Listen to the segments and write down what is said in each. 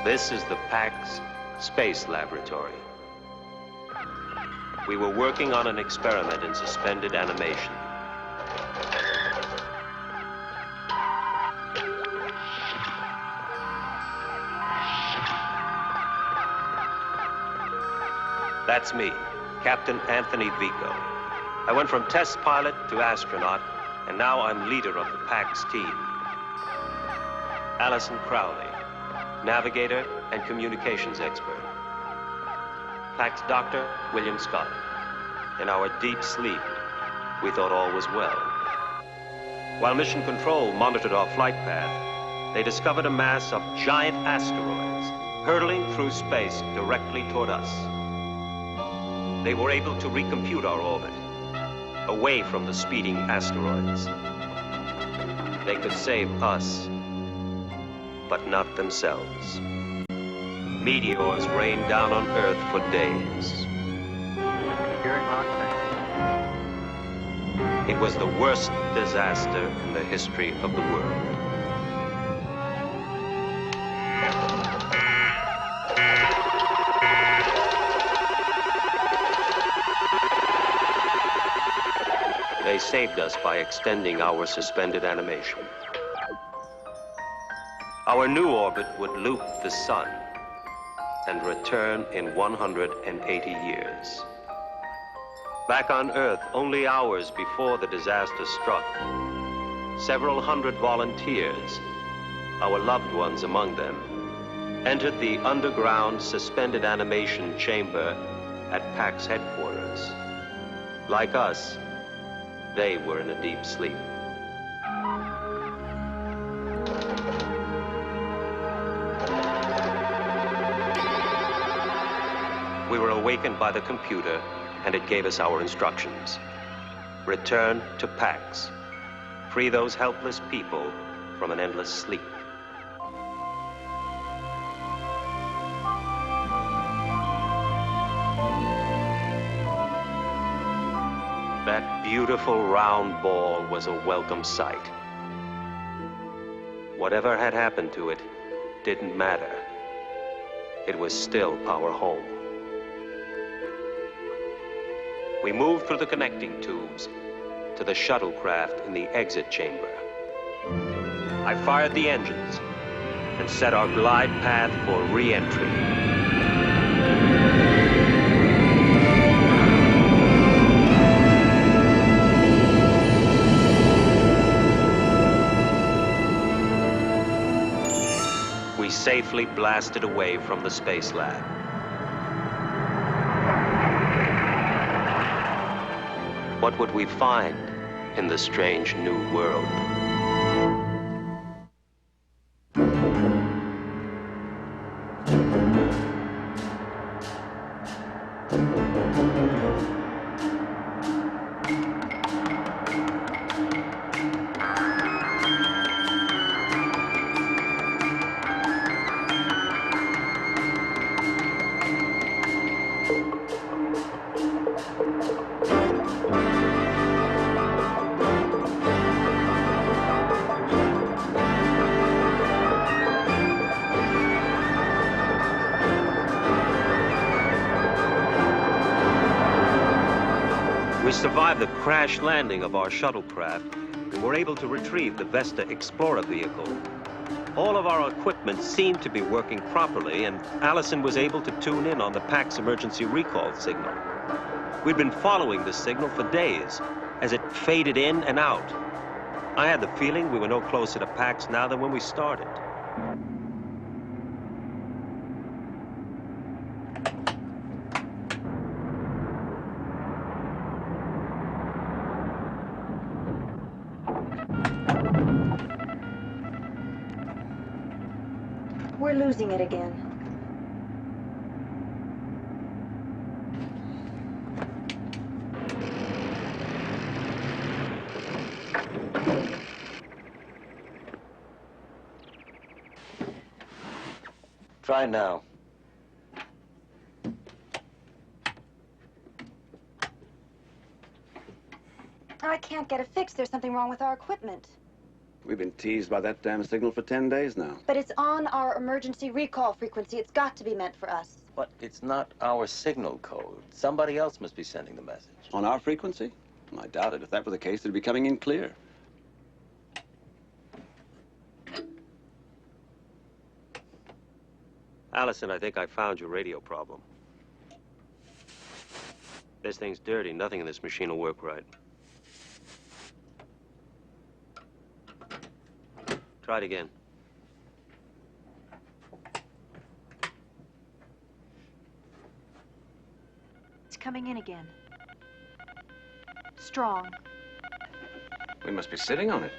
This is the PAX Space Laboratory. We were working on an experiment in suspended animation. That's me, Captain Anthony Vico. I went from test pilot to astronaut, and now I'm leader of the PAX team. Allison Crowley, navigator and communications expert. PAX doctor, William Scott. In our deep sleep, we thought all was well. While Mission Control monitored our flight path, they discovered a mass of giant asteroids hurtling through space directly toward us. They were able to recompute our orbit, away from the speeding asteroids. They could save us, but not themselves. Meteors rained down on Earth for days. It was the worst disaster in the history of the world. They saved us by extending our suspended animation. Our new orbit would loop the sun and return in 180 years. Back on Earth, only hours before the disaster struck, several hundred volunteers, our loved ones among them, entered the underground suspended animation chamber at PAX headquarters. Like us, they were in a deep sleep. We were awakened by the computer, and it gave us our instructions. Return to PAX. Free those helpless people from an endless sleep. That beautiful round ball was a welcome sight. Whatever had happened to it didn't matter. It was still our home. We moved through the connecting tubes to the shuttlecraft in the exit chamber. I fired the engines and set our glide path for re-entry. We safely blasted away from the space lab. What would we find in the strange new world? We survived the crash landing of our shuttlecraft and were able to retrieve the Vesta Explorer vehicle. All of our equipment seemed to be working properly, and Allison was able to tune in on the PAX emergency recall signal. We'd been following the signal for days as it faded in and out. I had the feeling we were no closer to PAX now than when we started. We're losing it again. Try now. I can't get it fixed. There's something wrong with our equipment. We've been teased by that damn signal for 10 days now. But it's on our emergency recall frequency. It's got to be meant for us. But it's not our signal code. Somebody else must be sending the message. On our frequency? I doubt it. If that were the case, it'd be coming in clear. Allison, I think I found your radio problem. This thing's dirty. Nothing in this machine will work right. Try it again. It's coming in again. Strong. We must be sitting on it.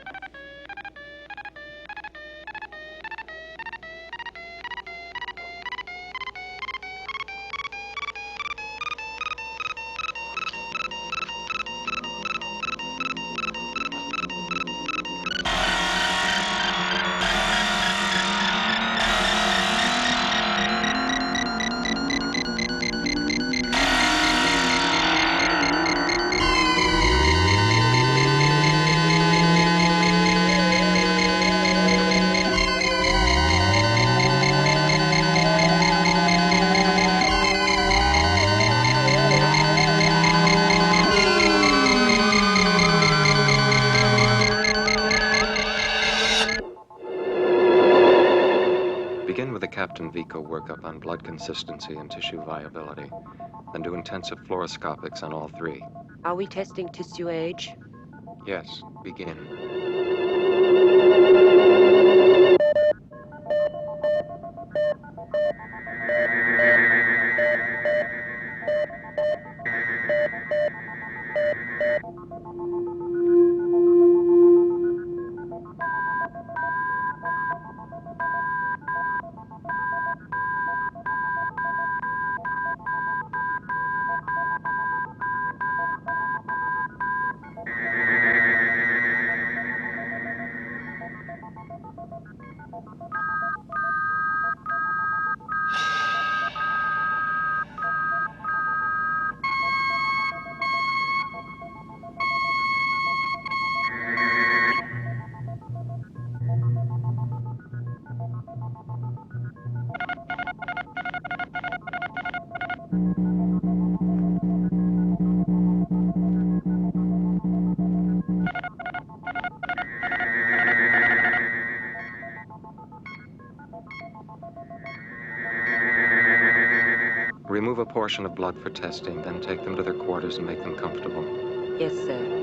Begin with a Captain Vico workup on blood consistency and tissue viability. Then do intensive fluoroscopics on all three. Are we testing tissue age? Yes, begin. Remove a portion of blood for testing, then take them to their quarters and make them comfortable. Yes, sir.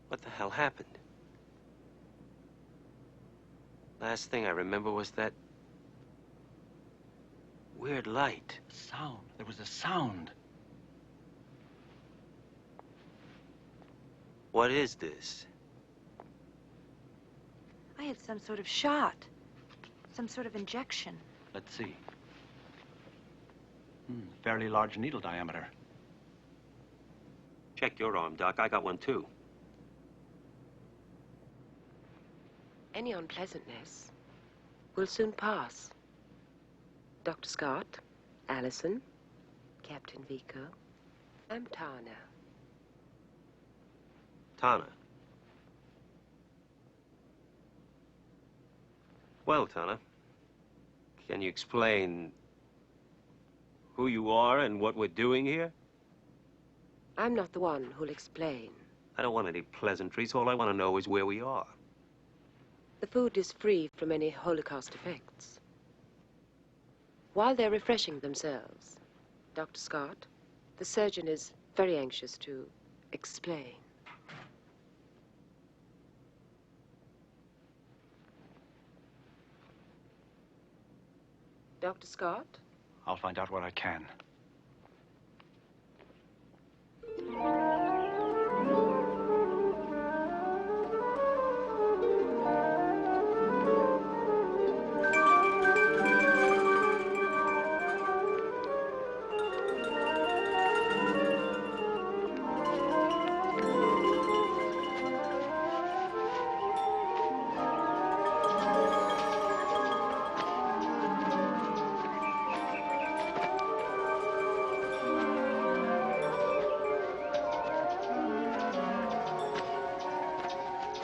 What the hell happened? Last thing I remember was that weird light. Sound. There was a sound. What is this? I had some sort of shot. Some sort of injection. Let's see. Fairly large needle diameter. Check your arm, Doc. I got one, too. Any unpleasantness will soon pass. Dr. Scott, Allison, Captain Vico, I'm Tana. Tana. Well, Tana, can you explain who you are and what we're doing here? I'm not the one who'll explain. I don't want any pleasantries. All I want to know is where we are. The food is free from any Holocaust effects. While they're refreshing themselves, Dr. Scott, the surgeon is very anxious to explain. Dr. Scott? I'll find out what I can.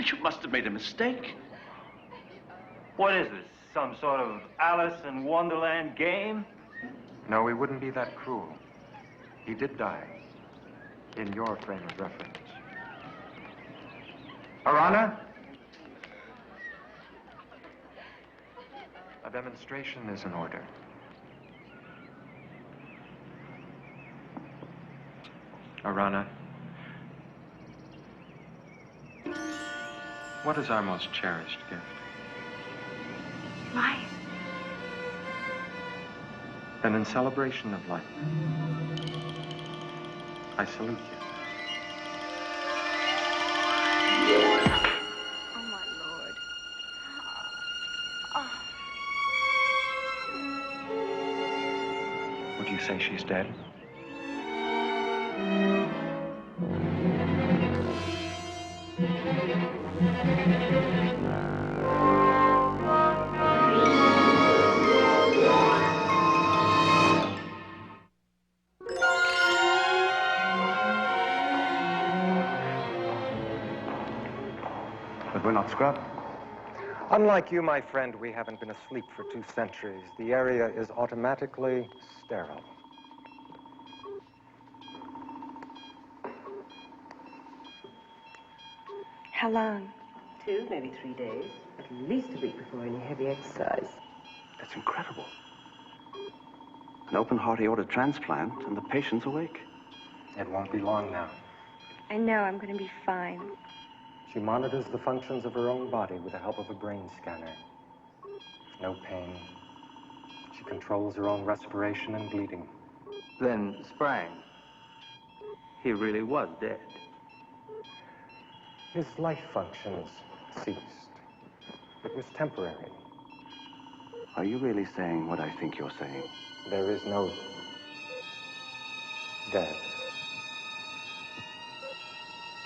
You must have made a mistake. What is this? Some sort of Alice in Wonderland game? No, he wouldn't be that cruel. He did die. In your frame of reference. Arana? A demonstration is in order. Arana, what is our most cherished gift? Life. Then in celebration of life, I salute you. Oh, my Lord. Would you say she's dead? But we're not scrubbed. Unlike you, my friend, we haven't been asleep for 2 centuries. The area is automatically sterile. How long? 2, maybe 3 days. At least a week before any heavy exercise. That's incredible. An open heart aorta transplant, and the patient's awake. It won't be long now. I know I'm going to be fine. She monitors the functions of her own body with the help of a brain scanner. No pain. She controls her own respiration and bleeding. Then Sprang. He really was dead. His life functions ceased. It was temporary. Are you really saying what I think you're saying? There is no death.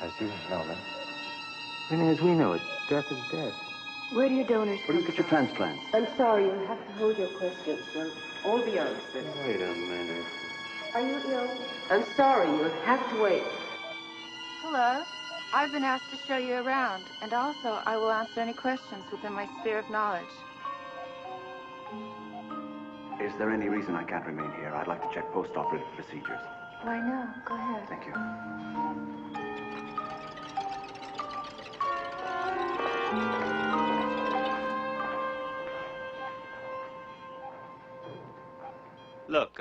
As you know it. Then as we know it, death is death. Where do your donors Where do you get your transplants? I'm sorry, you'll have to hold your questions. They'll all be answered. Wait a minute. Are you ill? I'm sorry, you'll have to wait. Hello. I've been asked to show you around, and also I will answer any questions within my sphere of knowledge. Is there any reason I can't remain here? I'd like to check post-operative procedures. Why, no. Go ahead. Thank you. Look,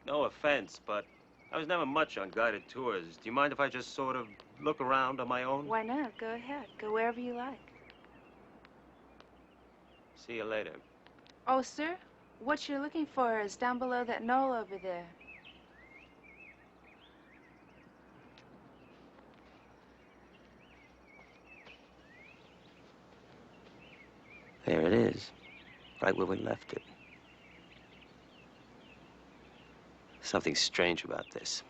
no offense, but I was never much on guided tours. Do you mind if I just sort of look around on my own? Why not? Go ahead. Go wherever you like. See you later. Oh, sir, what you're looking for is down below that knoll over there. There it is, right where we left it. Something strange about this.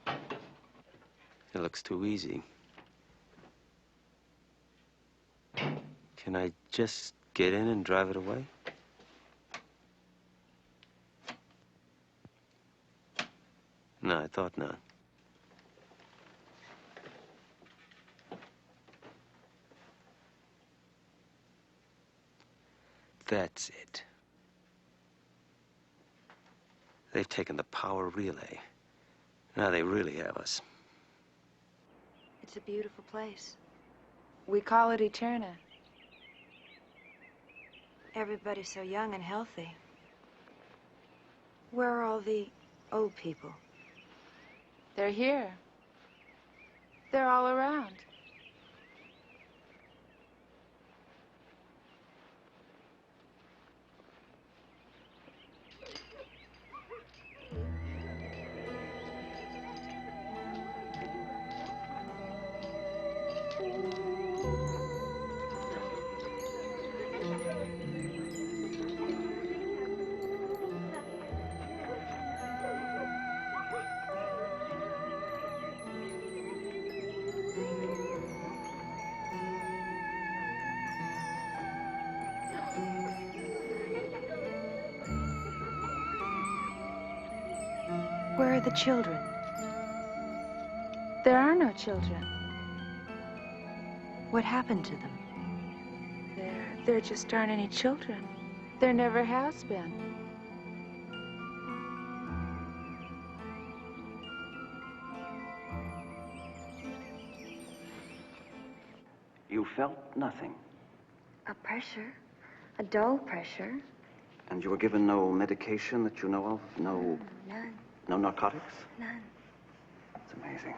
It looks too easy. Can I just get in and drive it away? No, I thought not. That's it. They've taken the power relay. Now they really have us. It's a beautiful place. We call it Eterna. Everybody's so young and healthy. Where are all the old people? They're here. They're all around. Where are the children? There are no children. What happened to them? There just aren't any children. There never has been. You felt nothing, A pressure, a dull pressure. and you were given no medication that you know of? No, None, no narcotics? none. It's amazing.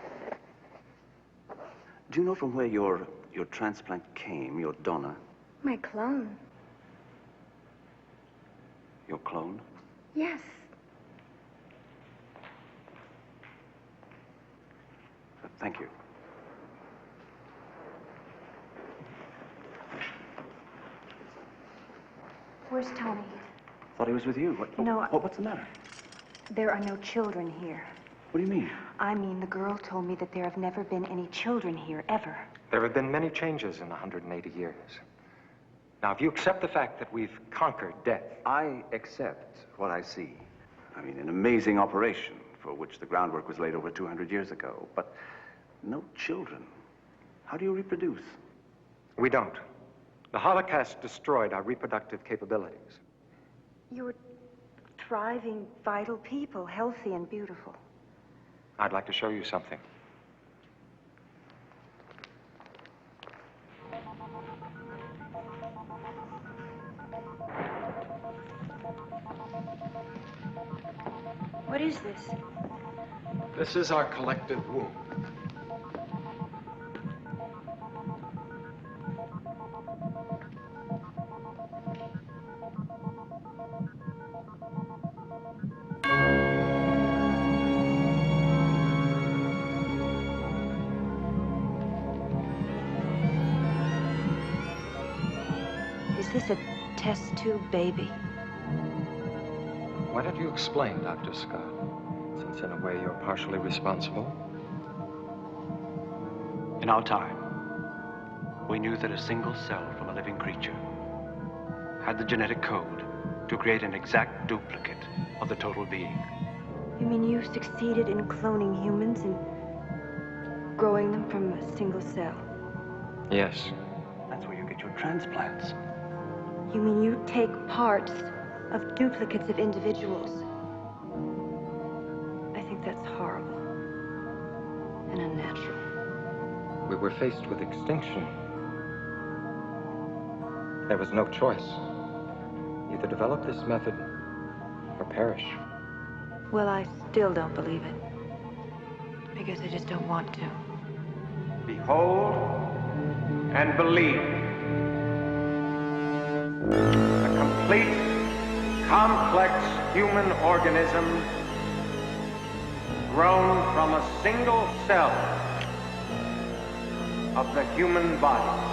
Do you know from where your transplant came, your donor, My clone. your clone? Yes. Thank you. Where's Tony? Thought he was with you. No, What's the matter? There are no children here. What do you mean? I mean, the girl told me that there have never been any children here, ever. There have been many changes in 180 years. Now, if you accept the fact that we've conquered death... I accept what I see. I mean, an amazing operation for which the groundwork was laid over 200 years ago. But no children. How do you reproduce? We don't. The Holocaust destroyed our reproductive capabilities. You were thriving, vital people, healthy and beautiful. I'd like to show you something. What is this? This is our collective womb. Is this a test tube baby? Why don't you explain, Dr. Scott? Since in a way you're partially responsible. In our time, we knew that a single cell from a living creature had the genetic code to create an exact duplicate of the total being. You mean you succeeded in cloning humans and growing them from a single cell? Yes. That's where you get your transplants. You mean you take parts of duplicates of individuals? I think that's horrible and unnatural. We were faced with extinction. There was no choice. Either develop this method or perish. Well, I still don't believe it. I guess I just don't want to. Behold and believe. A complete, complex human organism grown from a single cell of the human body.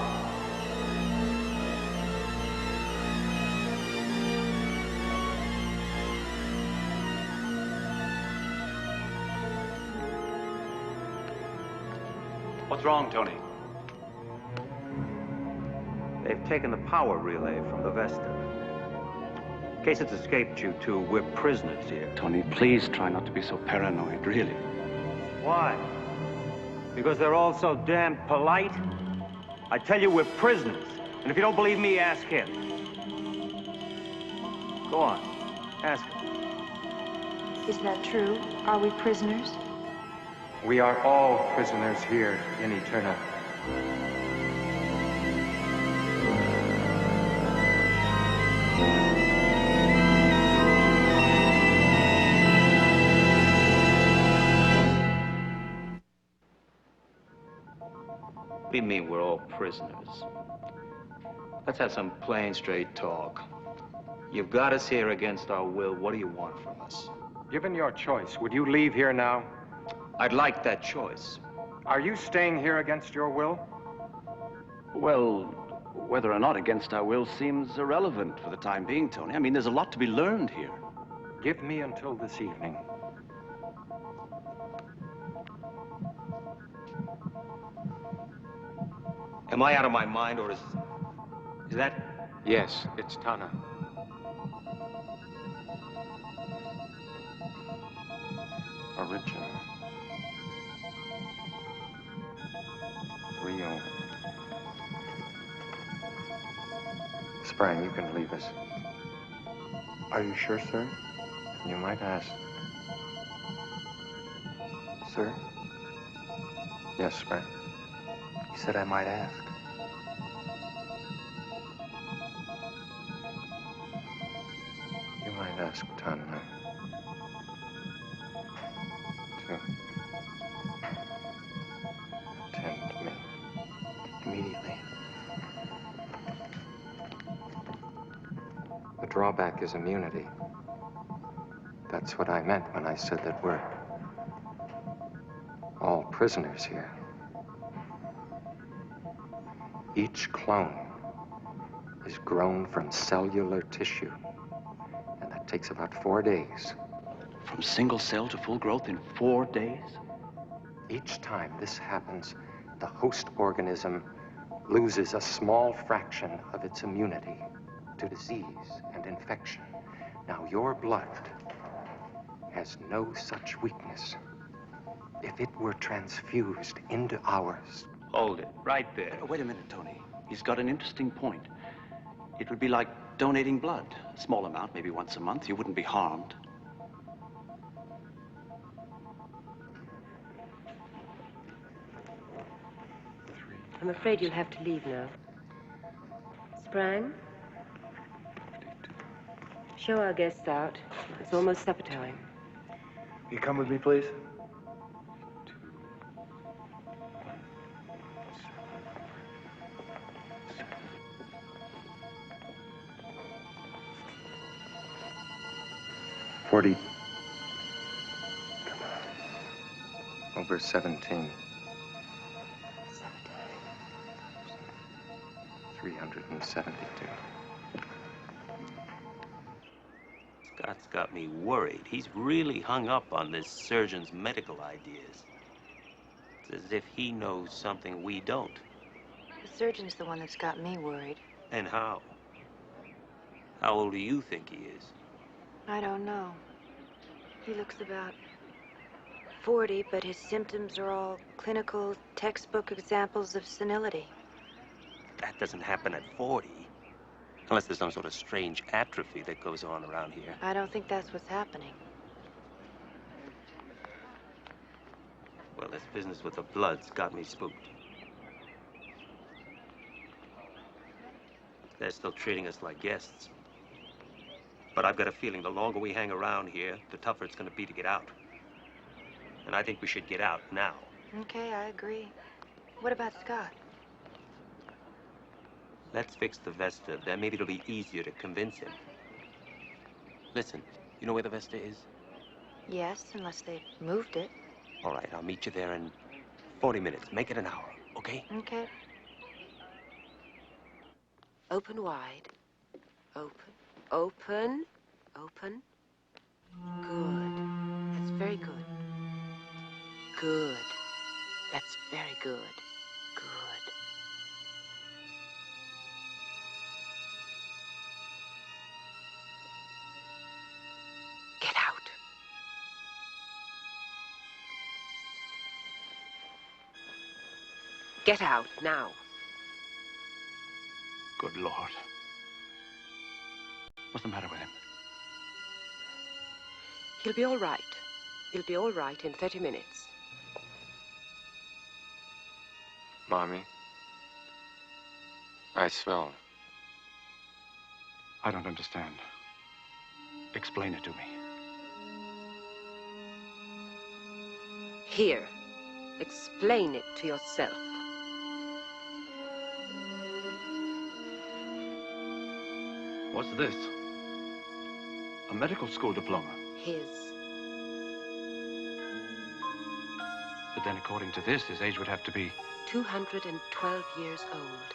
What's wrong, Tony? They've taken the power relay from the Vesta. In case it's escaped you two, we're prisoners here. Tony, please try not to be so paranoid, really. Why? Because they're all so damn polite? I tell you, we're prisoners. And if you don't believe me, ask him. Go on, ask him. Is that true? Are we prisoners? We are all prisoners here in Eterna. What do you mean we're all prisoners? Let's have some plain, straight talk. You've got us here against our will. What do you want from us? Given your choice, would you leave here now? I'd like that choice. Are you staying here against your will? Well, whether or not against our will seems irrelevant for the time being, Tony. I mean, there's a lot to be learned here. Give me until this evening. Am I out of my mind, or is that... Yes, it's Tana. Original. Real. Sprang, you can leave us. Are you sure, sir? You might ask. Sir? Yes, Sprang. You said I might ask. You might ask Tanna to attend me. Immediately. The drawback is immunity. That's what I meant when I said that we're all prisoners here. Each clone is grown from cellular tissue, and that takes about 4 days. From single cell to full growth in 4 days? Each time this happens, the host organism loses a small fraction of its immunity to disease and infection. Now, your blood has no such weakness. If it were transfused into ours... Hold it, right there. Wait a minute, Tony. He's got an interesting point. It would be like donating blood. A small amount, maybe once a month. You wouldn't be harmed. I'm afraid you'll have to leave now. Sprang? Show our guests out. It's almost supper time. You come with me, please? Over 17. 372. Scott's got me worried. He's really hung up on this surgeon's medical ideas. It's as if he knows something we don't. The surgeon's the one that's got me worried. And how? How old do you think he is? I don't know. He looks about 40, but his symptoms are all clinical, textbook examples of senility. That doesn't happen at 40. Unless there's some sort of strange atrophy that goes on around here. I don't think that's what's happening. Well, this business with the blood's got me spooked. They're still treating us like guests. But I've got a feeling the longer we hang around here, the tougher it's going to be to get out. And I think we should get out now. Okay, I agree. What about Scott? Let's fix the Vesta, then maybe it'll be easier to convince him. Listen, you know where the Vesta is? Yes, unless they moved it. All right, I'll meet you there in 40 minutes. Make it an hour, okay? Okay. Open wide. Open. Open. Open. Good. That's very good. Good. That's very good. Good. Get out. Get out now. Good Lord. What's the matter with him? He'll be all right. He'll be all right in 30 minutes. Mommy, I smell. I don't understand. Explain it to me. Here. Explain it to yourself. What's this? A medical school diploma. His. But then according to this, his age would have to be... 212 years old.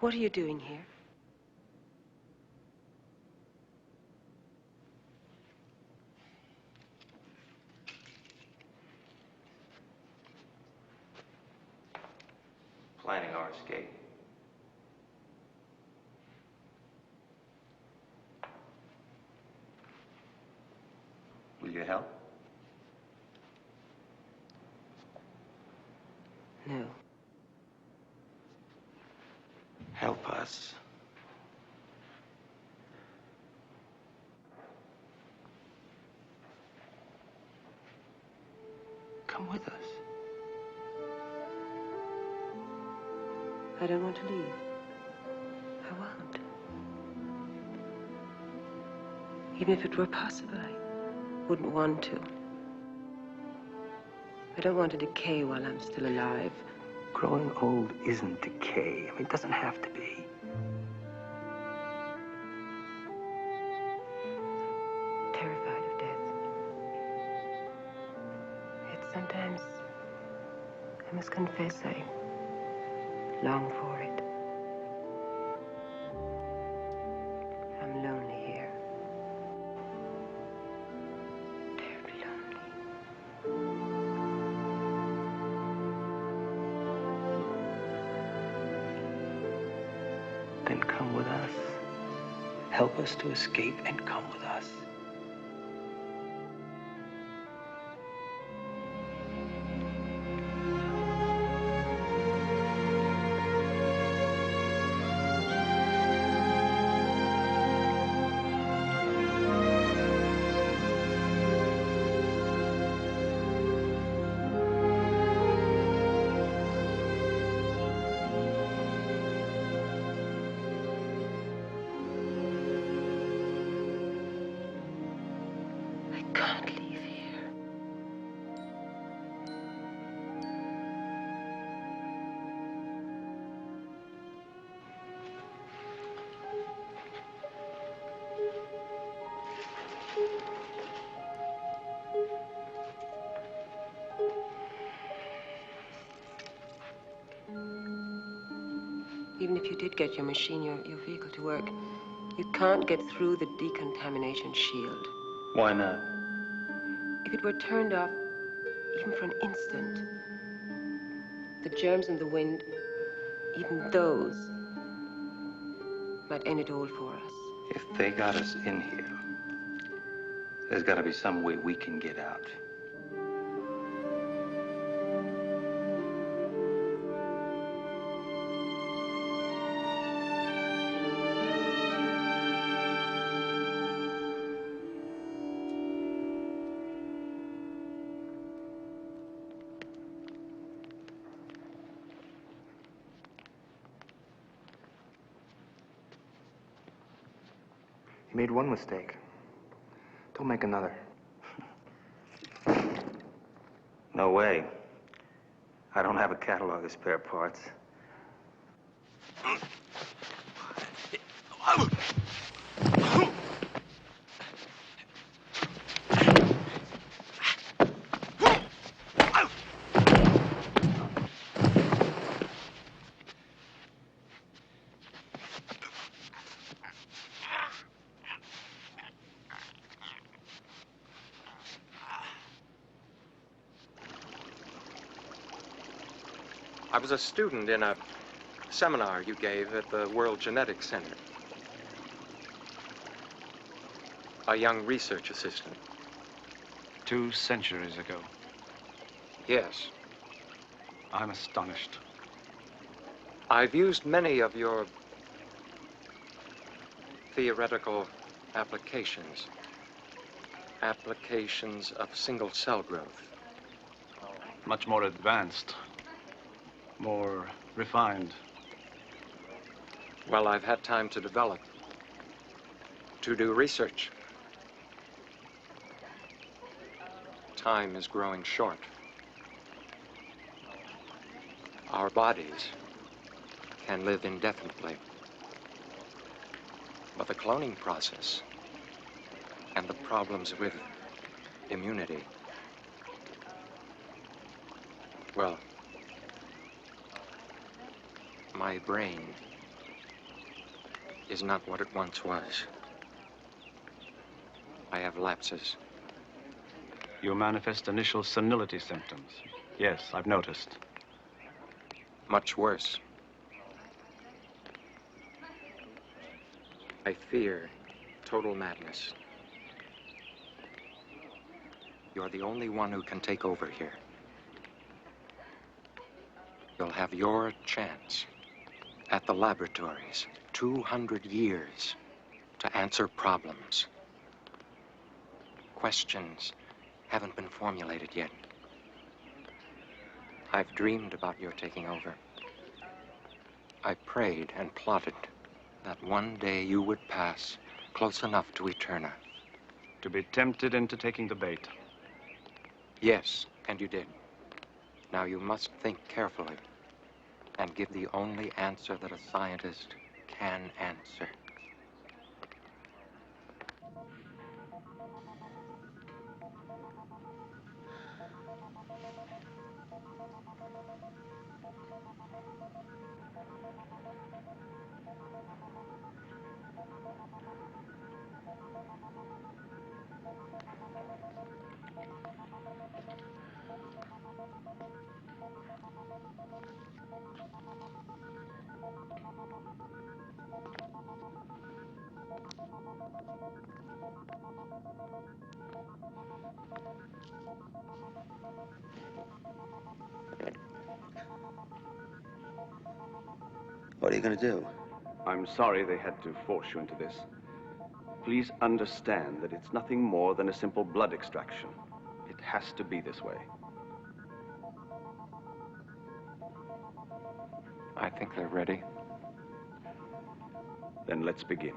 What are you doing here? Planning our escape. Will you help? No. Help us. Come with us. I don't want to leave. I won't. Even if it were possible, I wouldn't want to. I don't want to decay while I'm still alive. Growing old isn't decay. I mean, it doesn't have to be. Terrified of death. Yet sometimes, I must confess, I long for it. I'm lonely here. Terribly lonely. Then come with us. Help us to escape and come with us. I can't leave here. Even if you did get your machine, your vehicle to work, you can't get through the decontamination shield. Why not? If it were turned off, even for an instant, the germs in the wind, even those, might end it all for us. If they got us in here, there's got to be some way we can get out. You made one mistake. Don't make another. No way. I don't have a catalog of spare parts. I was a student in a seminar you gave at the World Genetics Center. A young research assistant. 2 centuries ago. Yes. I'm astonished. I've used many of your theoretical applications. Applications of single-cell growth. Much more advanced. More refined. Well, I've had time to develop, to do research. Time is growing short. Our bodies can live indefinitely. But the cloning process and the problems with immunity, well, my brain is not what it once was. I have lapses. You manifest initial senility symptoms. Yes, I've noticed. Much worse. I fear total madness. You're the only one who can take over here. You'll have your chance at the laboratories, 200 years to answer problems. Questions haven't been formulated yet. I've dreamed about your taking over. I prayed and plotted that one day you would pass close enough to Eterna. To be tempted into taking the bait. Yes, and you did. Now you must think carefully and give the only answer that a scientist can answer. What are you going to do? I'm sorry they had to force you into this. Please understand that it's nothing more than a simple blood extraction. It has to be this way. I think they're ready. Then let's begin.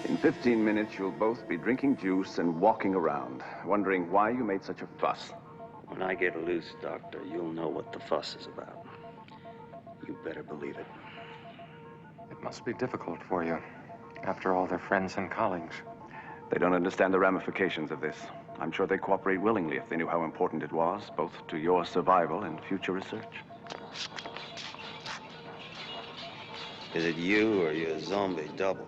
In 15 minutes, you'll both be drinking juice and walking around, wondering why you made such a fuss. When I get loose, Doctor, you'll know what the fuss is about. You better believe it. It must be difficult for you. After all, they're friends and colleagues. They don't understand the ramifications of this. I'm sure they'd cooperate willingly if they knew how important it was, both to your survival and future research. Is it you or your zombie double?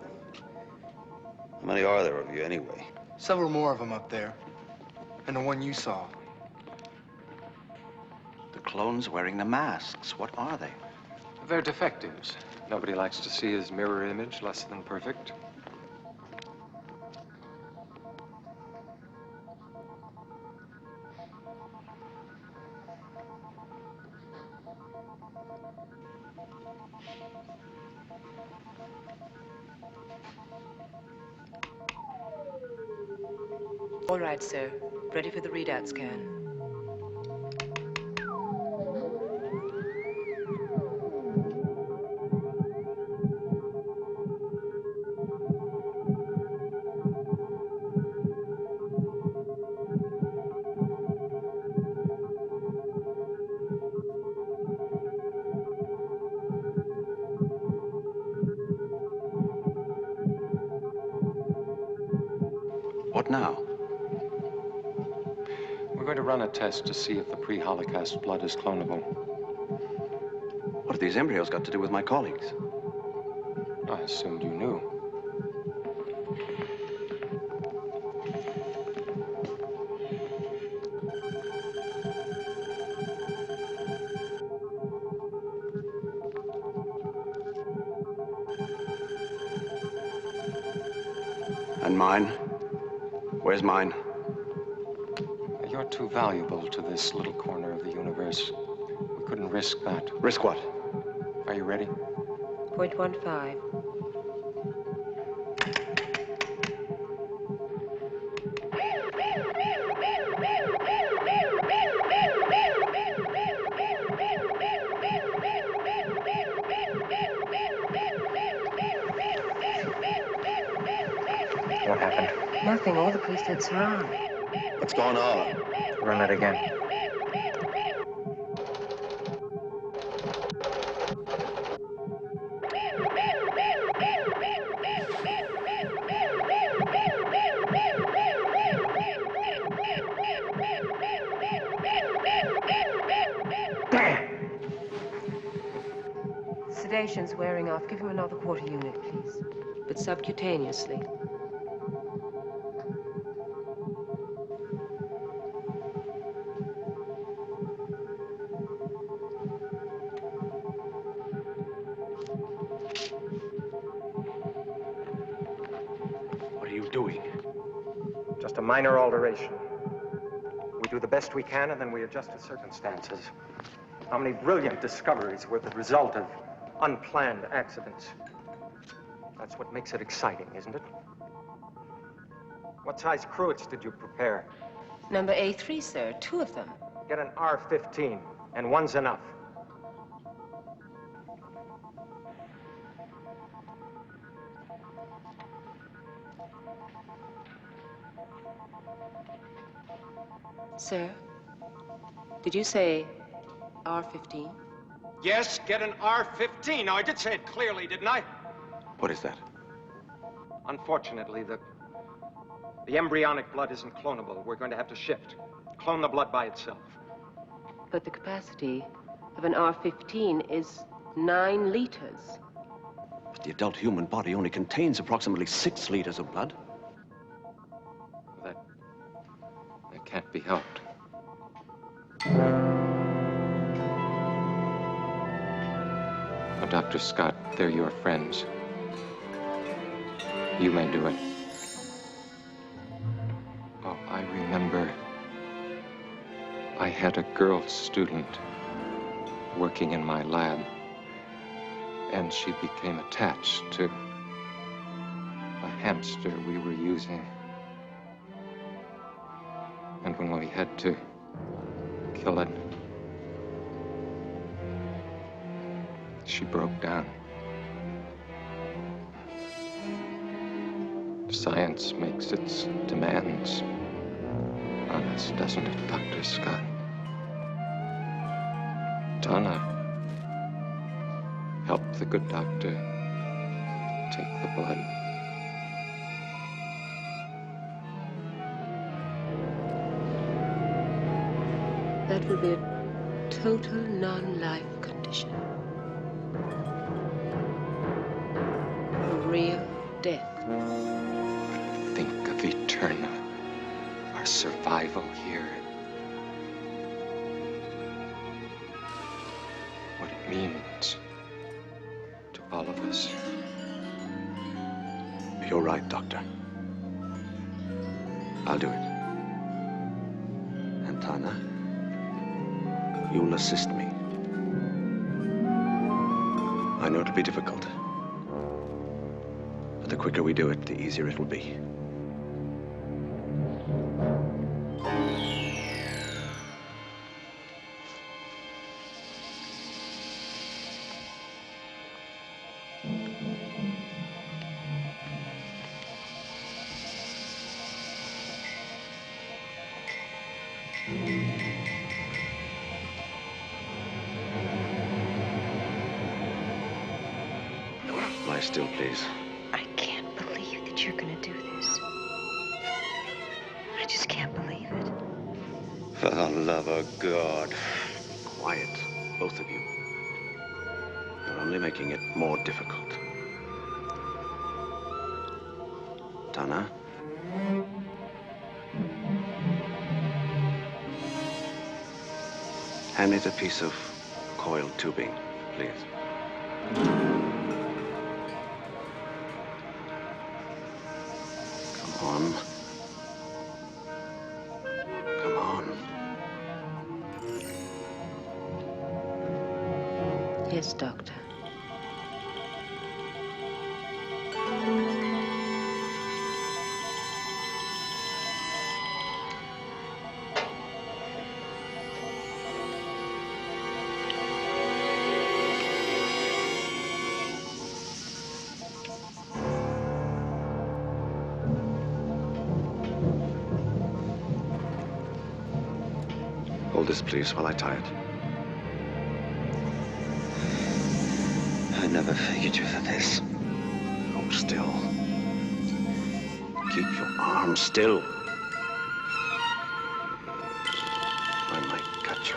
How many are there of you anyway? Several more of them up there. And the one you saw. The clones wearing the masks, what are they? They're defectives. Nobody likes to see his mirror image less than perfect. All right, sir. Ready for the readout scan. What now? We're going to run a test to see if the pre-Holocaust blood is clonable. What have these embryos got to do with my colleagues? I assumed you knew. And mine? Where's mine? You're too valuable to this little corner of the universe. We couldn't risk that. Risk what? Are you ready? 0.15. What happened? Nothing. All the police had surround. What's going on? Run it again. Sedation's wearing off. Give him another quarter unit, please. But subcutaneously. What are you doing? Just a minor alteration. We do the best we can, and then we adjust to circumstances. How many brilliant discoveries were the result of unplanned accidents? That's what makes it exciting, isn't it? What size cruets did you prepare? Number A3, sir. 2 of them. Get an R-15, and one's enough. Sir, did you say R-15? Yes, get an R-15. Now, I did say it clearly, didn't I? What is that? Unfortunately, the embryonic blood isn't clonable. We're going to have to shift. Clone the blood by itself. But the capacity of an R-15 is 9 liters. But the adult human body only contains approximately 6 liters of blood. That can't be helped. Now, Dr. Scott, they're your friends. You may do it. Oh, I remember I had a girl student working in my lab, and she became attached to a hamster we were using. And when we had to kill it, she broke down. Science makes its demands on us, doesn't it, Dr. Scott? Donna helped the good doctor take the blood. That would be a total non-life condition. A real death. Think of Eterna, our survival here. What it means to all of us. You're right, Doctor. I'll do it. And Tana, you'll assist me. I know it'll be difficult. But the quicker we do it, the easier it will be. Lie still, please. I can't believe that you're gonna do this. I just can't believe it. For the love of God. Quiet, both of you. You're only making it more difficult. Tana? Hand me the piece of coiled tubing, please. Come on. Come on. Yes, Doctor. Hold this, please, while I tie it. I never figured you for this. Hold still. Keep your arm still. I might cut you.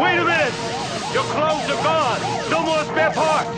Wait a minute! Your clothes are gone! No more spare parts!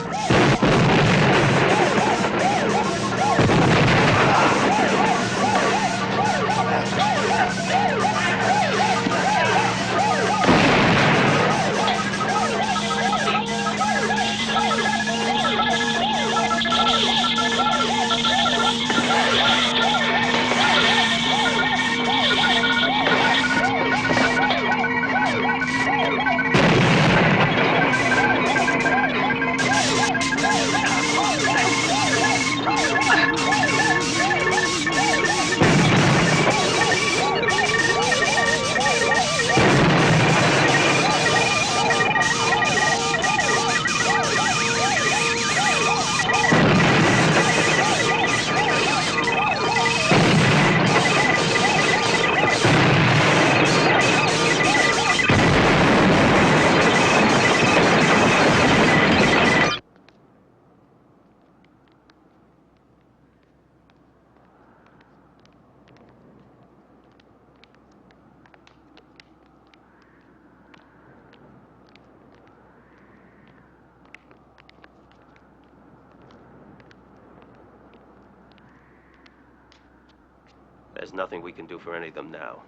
There's nothing we can do for any of them now.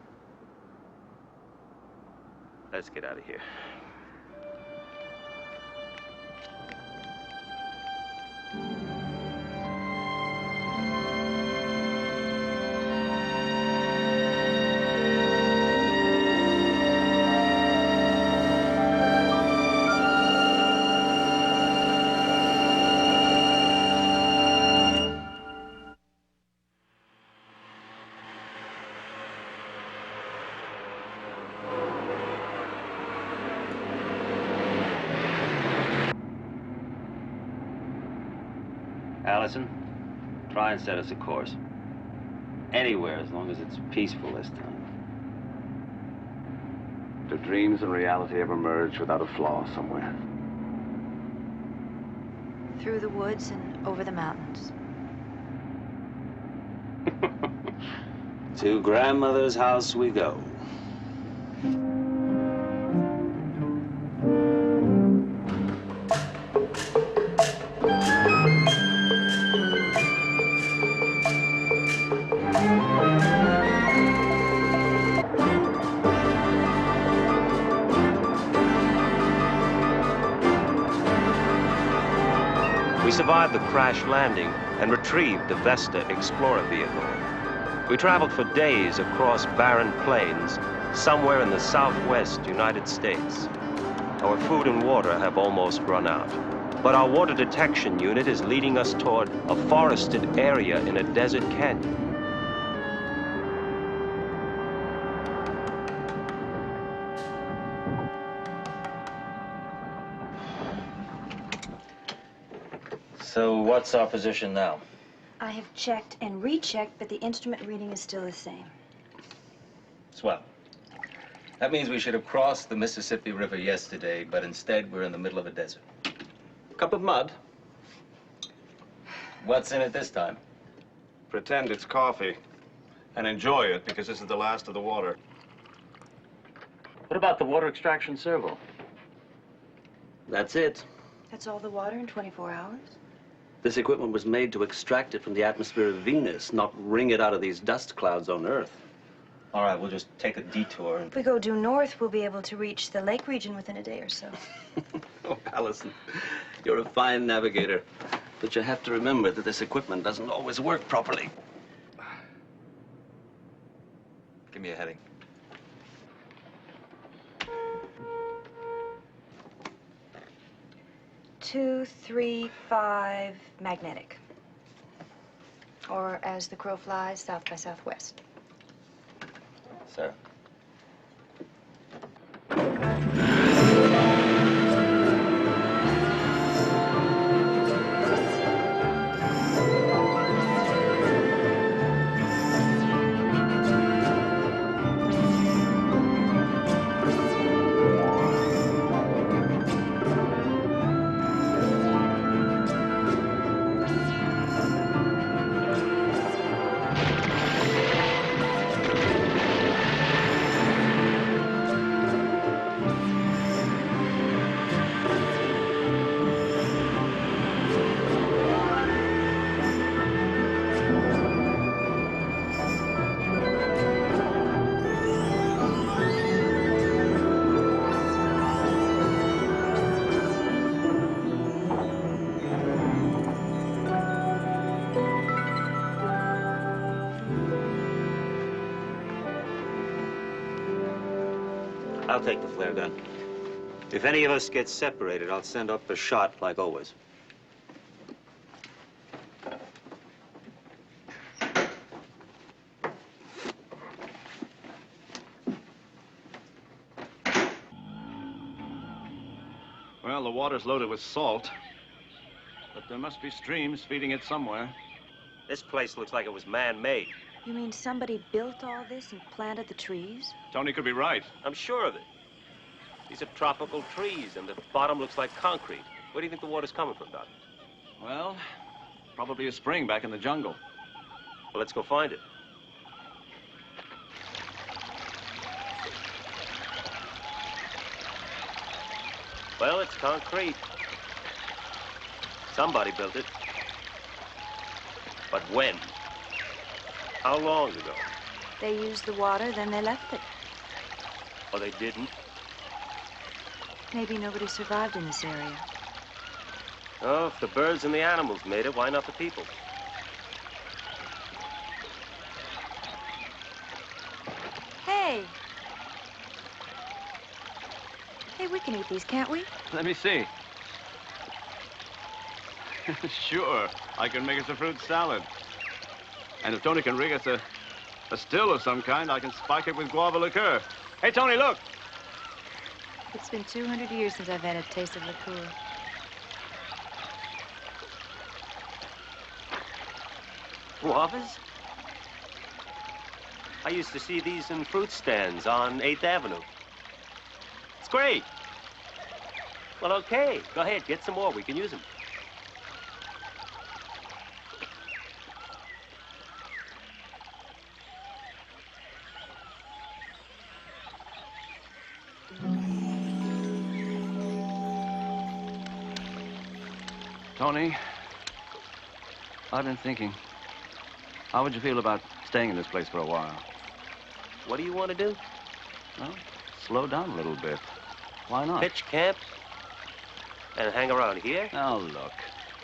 Let's get out of here. Allison, try and set us a course. Anywhere, as long as it's peaceful this time. Do dreams and reality ever merge without a flaw somewhere? Through the woods and over the mountains. To grandmother's house we go. We survived the crash landing and retrieved the Vesta Explorer vehicle. We traveled for days across barren plains, somewhere in the southwest United States. Our food and water have almost run out, but our water detection unit is leading us toward a forested area in a desert canyon. So what's our position now? I have checked and rechecked, but the instrument reading is still the same. Swell. That means we should have crossed the Mississippi River yesterday, but instead we're in the middle of a desert. Cup of mud. What's in it this time? Pretend it's coffee and enjoy it because this is the last of the water. What about the water extraction servo? That's it. That's all the water in 24 hours? This equipment was made to extract it from the atmosphere of Venus, not wring it out of these dust clouds on Earth. All right, we'll just take a detour. If we go due north, we'll be able to reach the lake region within a day or so. Oh, Allison, you're a fine navigator. But you have to remember that this equipment doesn't always work properly. Give me a heading. Two, 3, 5, magnetic. Or as the crow flies, south by southwest. Sir. I'll take the flare gun. If any of us get separated, I'll send up a shot like always. Well, the water's loaded with salt, but there must be streams feeding it somewhere. This place looks like it was man-made. You mean somebody built all this and planted the trees? Tony could be right. I'm sure of it. These are tropical trees, and the bottom looks like concrete. Where do you think the water's coming from, Doc? Well, probably a spring back in the jungle. Well, let's go find it. Well, it's concrete. Somebody built it. But when? How long ago? They used the water, then they left it. Oh, they didn't? Maybe nobody survived in this area. Oh, if the birds and the animals made it, why not the people? Hey! Hey, we can eat these, can't we? Let me see. Sure, I can make us a fruit salad. And if Tony can rig us a still of some kind, I can spike it with guava liqueur. Hey, Tony, look! It's been 200 years since I've had a taste of liqueur. Guavas? I used to see these in fruit stands on 8th Avenue. It's great. Well, okay. Go ahead, get some more. We can use them. Tony, I've been thinking. How would you feel about staying in this place for a while? What do you want to do? Well, slow down a little bit. Why not? Pitch camp and hang around here? Now, look.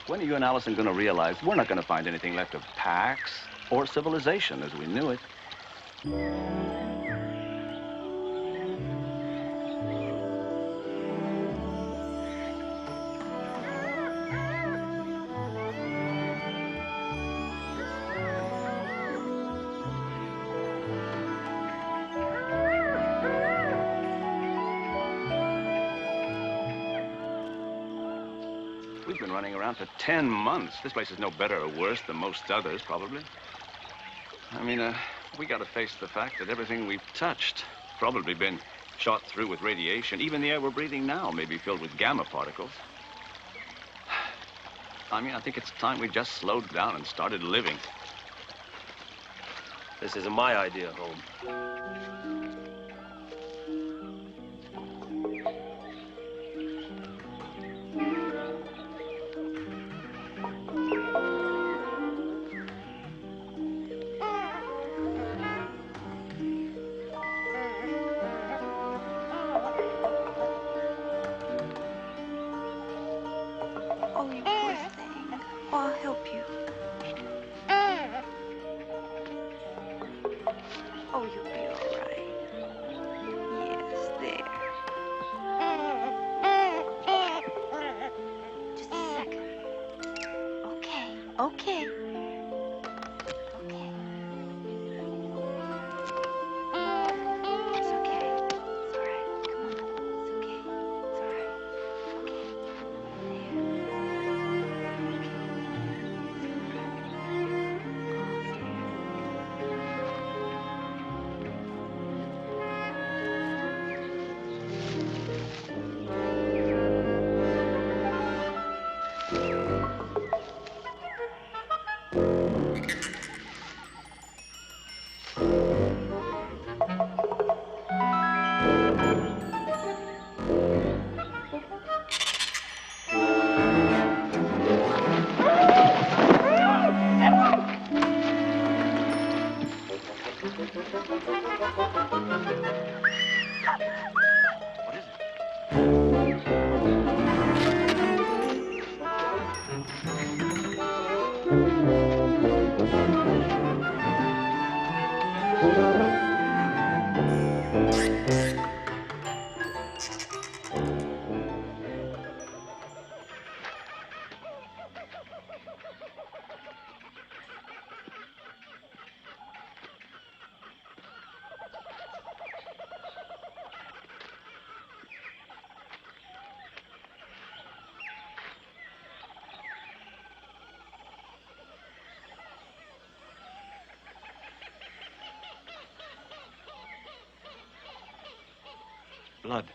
When are you and Allison going to realize we're not going to find anything left of Pax or civilization as we knew it? running around for 10 months. This place is no better or worse than most others, probably. I mean, we got to face the fact that everything we've touched probably been shot through with radiation. Even the air we're breathing now may be filled with gamma particles. I mean, I think it's time we just slowed down and started living. This isn't my idea of home. Oh, you poor thing. Oh, I'll help you. Oh, you'll be all right. Yes, there. Just a second. Okay, okay. Okay. It's okay. It's all right. Come on. It's okay. It's all right. Okay. There. Okay. It's all right. Oh, there. Blood.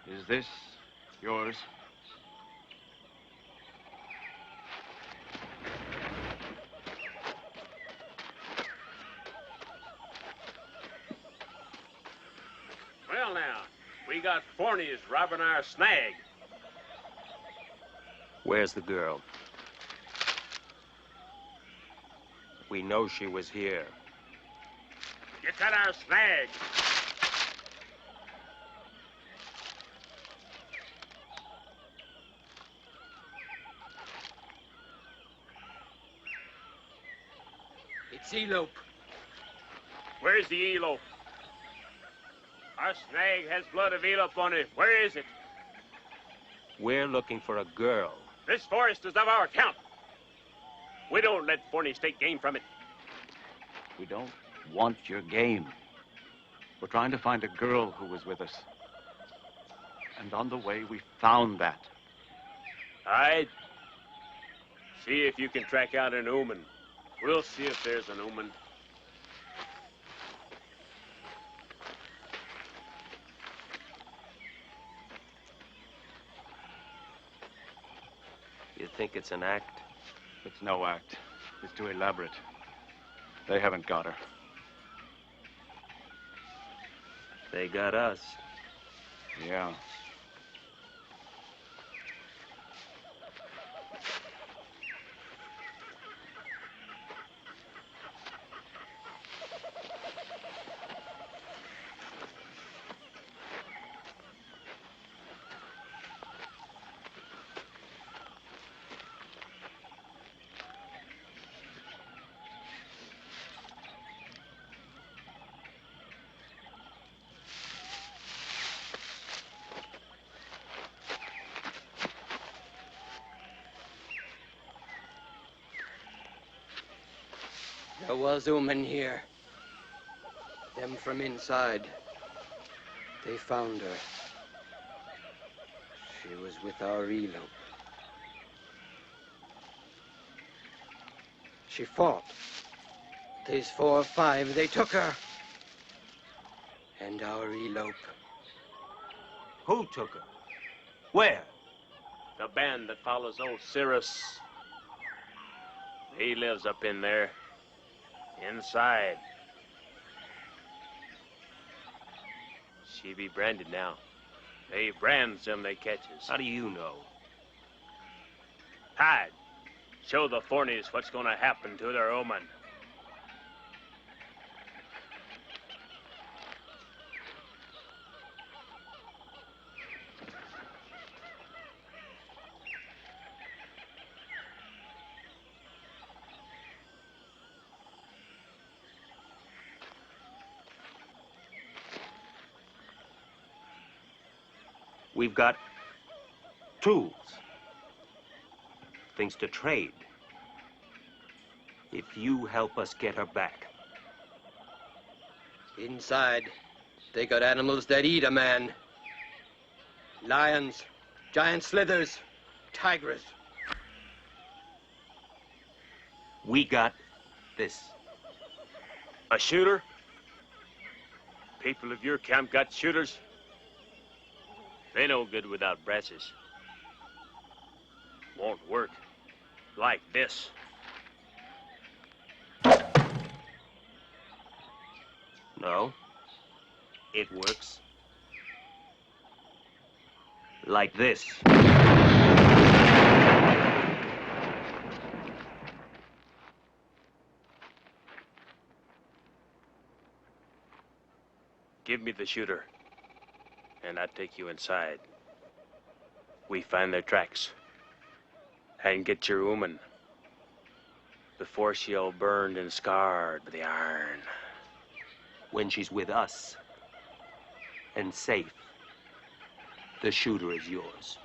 Is this yours? Well, now, we got Forneys robbing our snag. Where's the girl? We know she was here. Get at our snag. It's elope. Where's the elope? Our snag has blood of elope on it. Where is it? We're looking for a girl. This forest is of our account. We don't let Forneys take game from it. We don't want your game. We're trying to find a girl who was with us. And on the way, we found that. All right. See if you can track out an omen. We'll see if there's an omen. You think it's an act? It's no act. It's too elaborate. They haven't got her. They got us. Yeah. There was women here. Them from inside. They found her. She was with our elope. She fought. These 4 or 5, they took her. And our elope. Who took her? Where? The band that follows old Cirrus. He lives up in there. Inside. She be branded now. They brands them they catches. How do you know? Hide. Show the Fornies what's gonna happen to their omen. We've got tools. Things to trade. If you help us get her back. Inside, they got animals that eat a man. Lions, giant slithers, tigers. We got this. A shooter? People of your camp got shooters? They no good without brasses. Won't work like this. No. It works. Like this. Give me the shooter, and I'll take you inside. We find their tracks, and get your woman before she all burned and scarred by the iron. When she's with us and safe, the shooter is yours.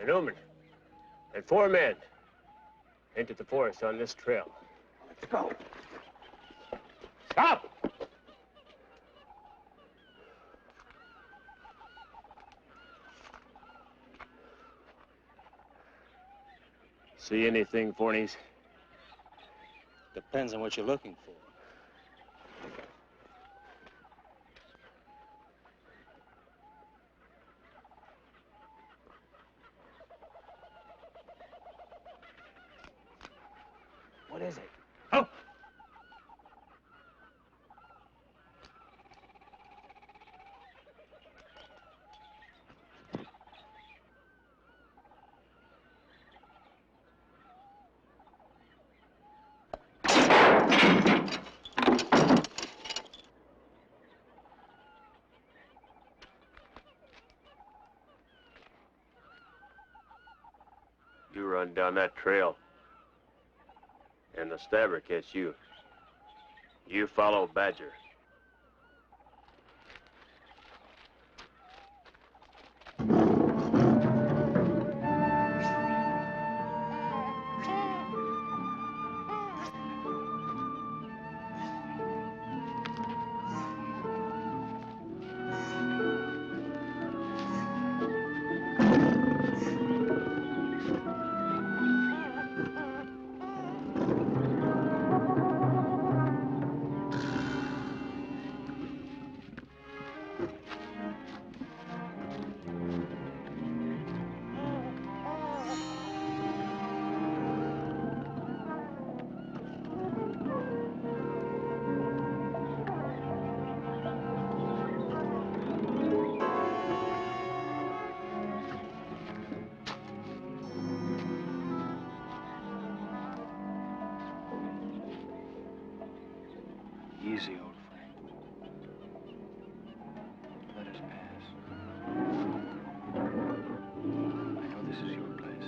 An omen and 4 men entered the forest on this trail. Let's go. Stop! See anything, Fornies? Depends on what you're looking for. What is it? Oh! run down that trail and the stabber catch you, you follow Badger. Easy, old friend. Let us pass. I know this is your place.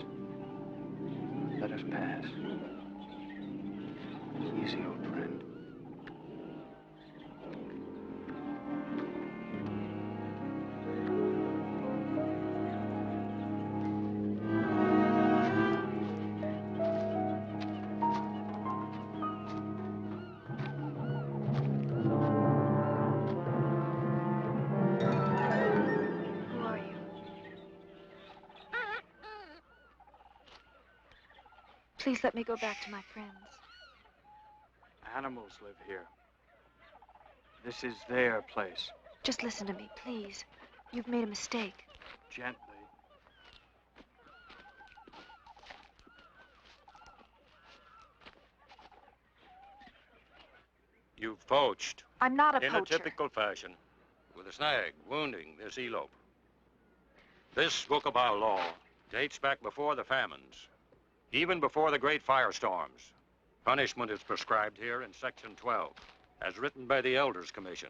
Let us pass. Easy, old friend. Who are you? Please let me go back to my friends. Animals live here. This is their place. Just listen to me, please. You've made a mistake. Gently. You've poached. I'm not a in poacher. a typical fashion. With a snag, wounding, this elope. This book of our law dates back before the famines, even before the great firestorms. Punishment is prescribed here in Section 12, as written by the Elders Commission.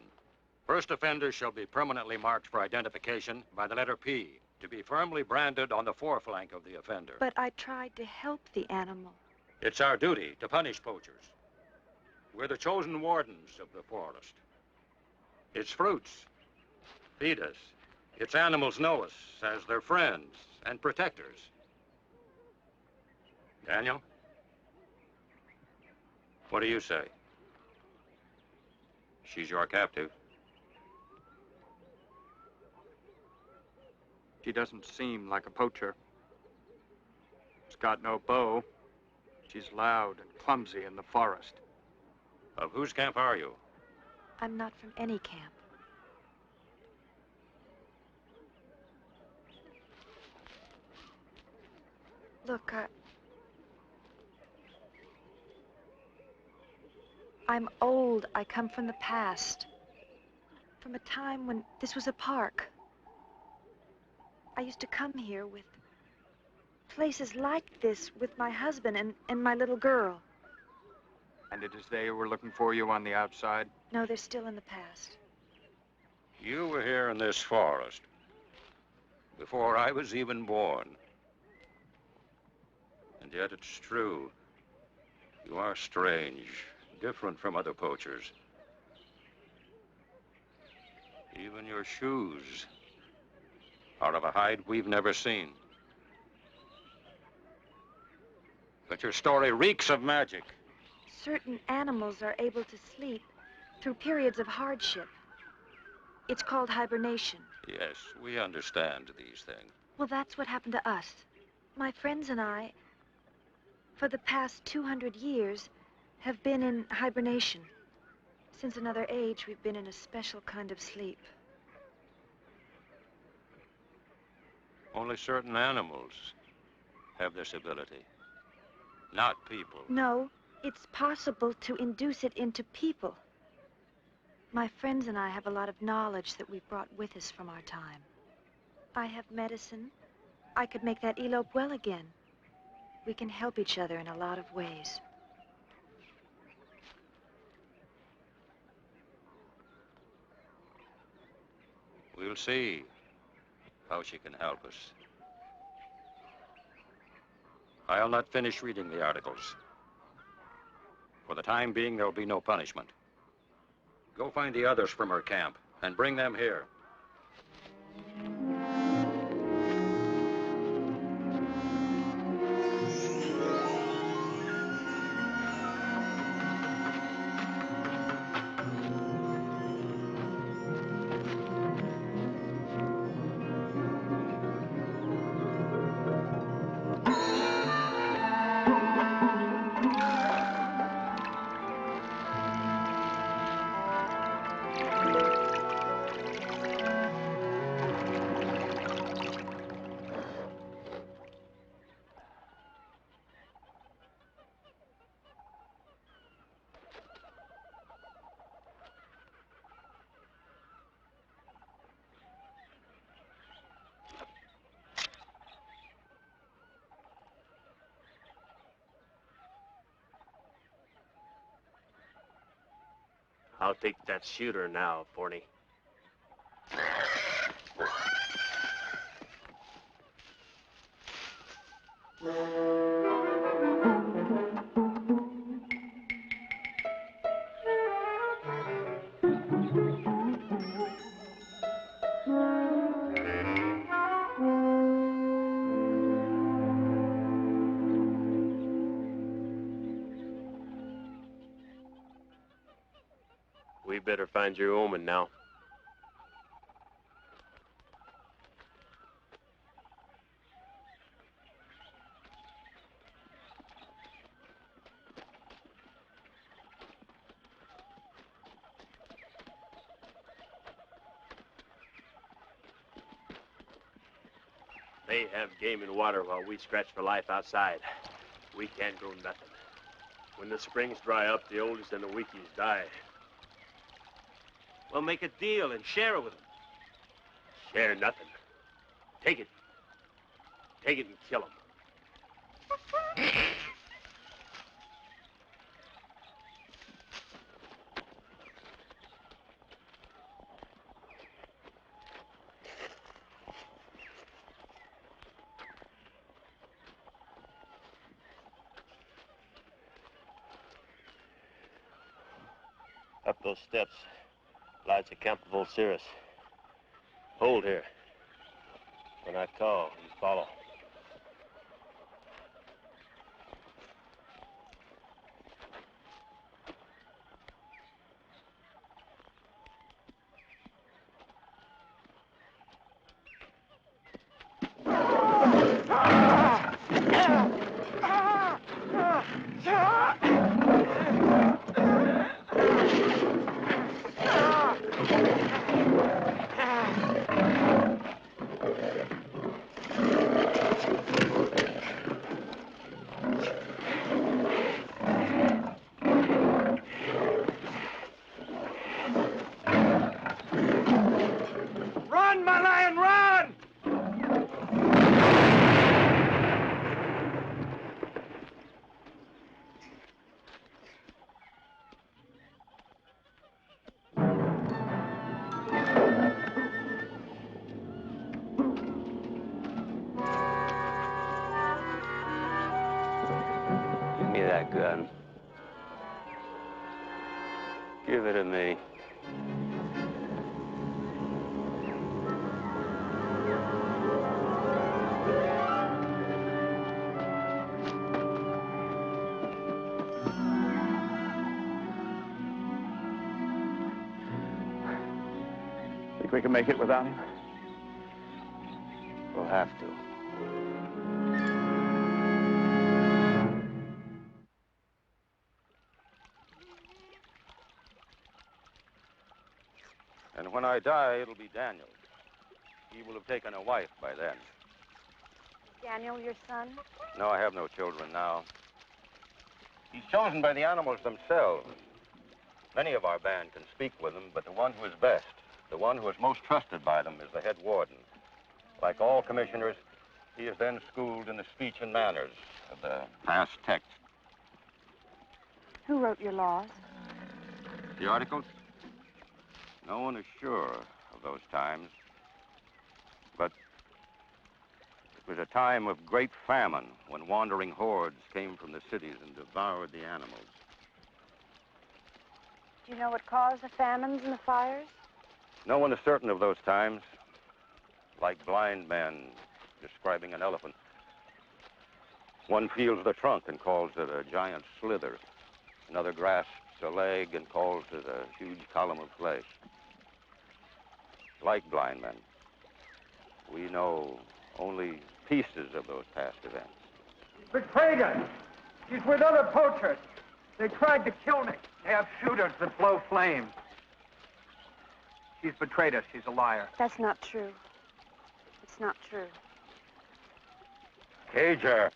First offenders shall be permanently marked for identification by the letter P, to be firmly branded on the foreflank of the offender. But I tried to help the animal. It's our duty to punish poachers. We're the chosen wardens of the forest. Its fruits feed us. Its animals know us as their friends and protectors. Daniel? What do you say? She's your captive. She doesn't seem like a poacher. She's got no bow. She's loud and clumsy in the forest. Of whose camp are you? I'm not from any camp. Look, I'm old. I come from the past. From a time when this was a park. I used to come here with places like this with my husband and my little girl. And it is they who were looking for you on the outside? No, they're still in the past. You were here in this forest before I was even born. And yet it's true. You are strange, different from other poachers. Even your shoes are of a hide we've never seen. But your story reeks of magic. Certain animals are able to sleep through periods of hardship. It's called hibernation. Yes, we understand these things. Well, that's what happened to us. My friends and I, for the past 200 years, have been in hibernation. Since another age, we've been in a special kind of sleep. Only certain animals have this ability, not people. No, it's possible to induce it into people. My friends and I have a lot of knowledge that we've brought with us from our time. I have medicine. I could make that elope well again. We can help each other in a lot of ways. We'll see how she can help us. I'll not finish reading the articles. For the time being, there'll be no punishment. Go find the others from her camp and bring them here. I'll take that shooter now, Forney. We better find your woman now. They have game and water while we scratch for life outside. We can't grow nothing. When the springs dry up, the oldest and the weakiest die. We'll make a deal and share it with them. Share nothing. Take it. Take it and kill them. Up those steps lies the camp of old Cirrus. Hold here. When I call, you follow. Run, my lion, run! Give me that gun. Give it to me. Think we can make it without him? We'll have to. And when I die, it'll be Daniel. He will have taken a wife by then. Daniel, your son? No, I have no children now. He's chosen by the animals themselves. Many of our band can speak with them, but the one who is best, the one who is most trusted by them, is the head warden. Like all commissioners, he is then schooled in the speech and manners of the past text. Who wrote your laws? The articles? No one is sure of those times. But It was a time of great famine when wandering hordes came from the cities and devoured the animals. Do you know what caused the famines and the fires? No one is certain of those times. Like blind men describing an elephant. One feels the trunk and calls it a giant slither. Another grasps a leg and calls it a huge column of flesh. Like blind men, we know only pieces of those past events. Betrayed us. She's with other poachers. They tried to kill me. They have shooters that blow flames. She's betrayed us. She's a liar. That's not true. It's not true. Cage her.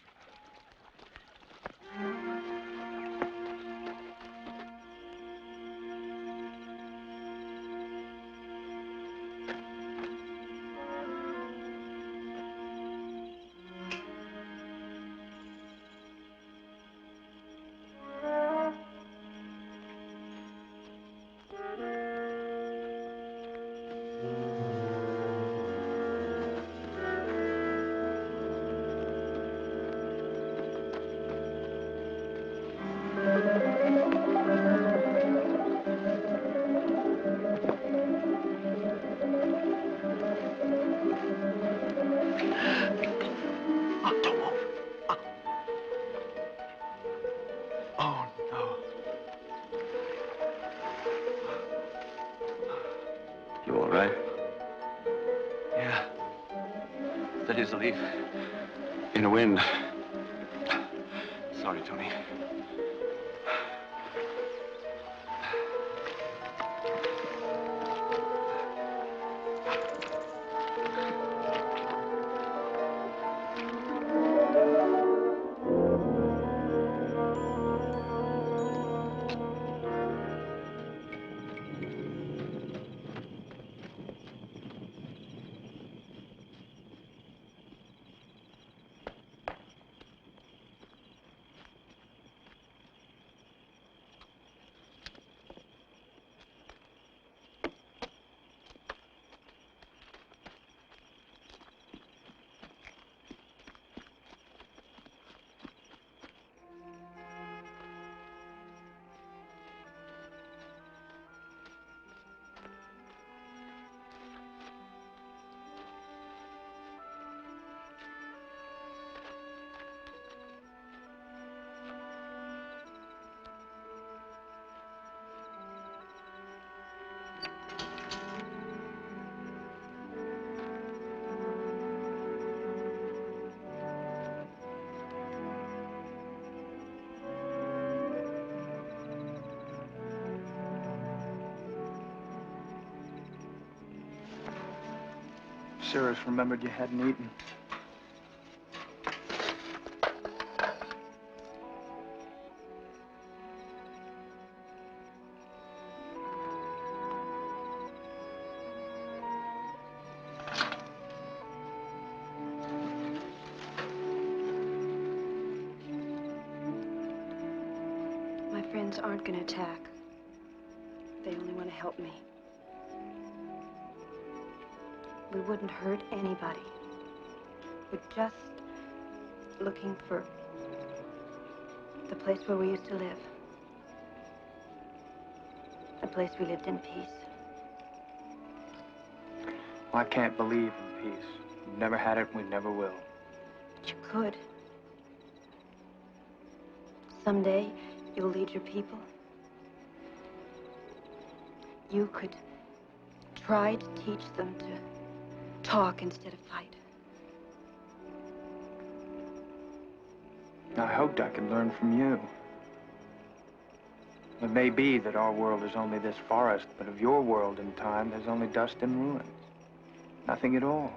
You all right? Yeah. Steady as a leaf. In the wind. Sorry, Tony. Cyrus remembered you hadn't eaten. My friends aren't going to attack. They only want to help me. We wouldn't hurt anybody. We're just looking for the place where we used to live. A place we lived in peace. Well, I can't believe in peace. We've never had it, we never will. But you could. Someday, you'll lead your people. You could try to teach them to talk instead of fight. I hoped I could learn from you. It may be that our world is only this forest, but of your world in time, there's only dust and ruins. Nothing at all.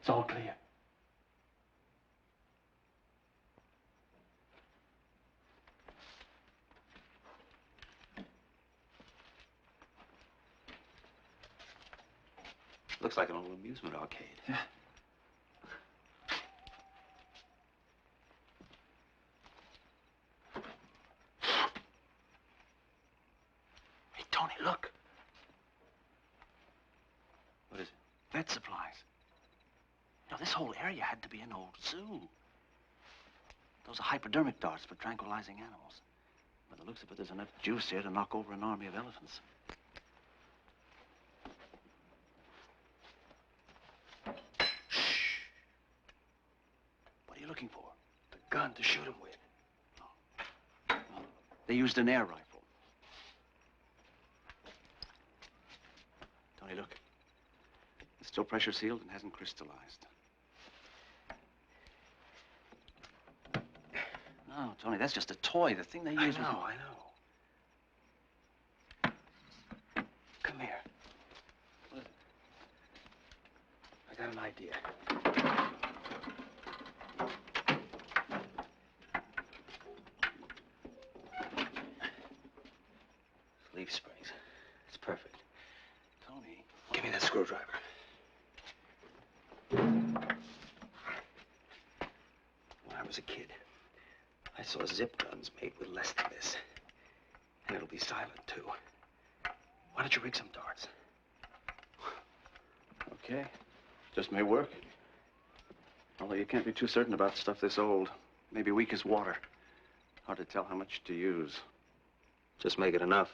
It's all clear. Looks like an old amusement arcade. Yeah. Tony, look. What is it? Vet supplies. You know, this whole area had to be an old zoo. Those are hypodermic darts for tranquilizing animals. By the looks of it, there's enough juice here to knock over an army of elephants. Shh. What are you looking for? The gun to shoot him with. Oh. They used an air rifle. Tony, look. It's still pressure sealed and hasn't crystallized. No, Tony, that's just a toy. The thing they use. I know. Come here. What is it? I got an idea. Leaf springs. It's perfect. Tony, give me that screwdriver. When I was a kid, I saw zip guns made with less than this. And it'll be silent, too. Why don't you rig some darts? Okay. Just may work. Although you can't be too certain about stuff this old. Maybe weak as water. Hard to tell how much to use. Just make it enough.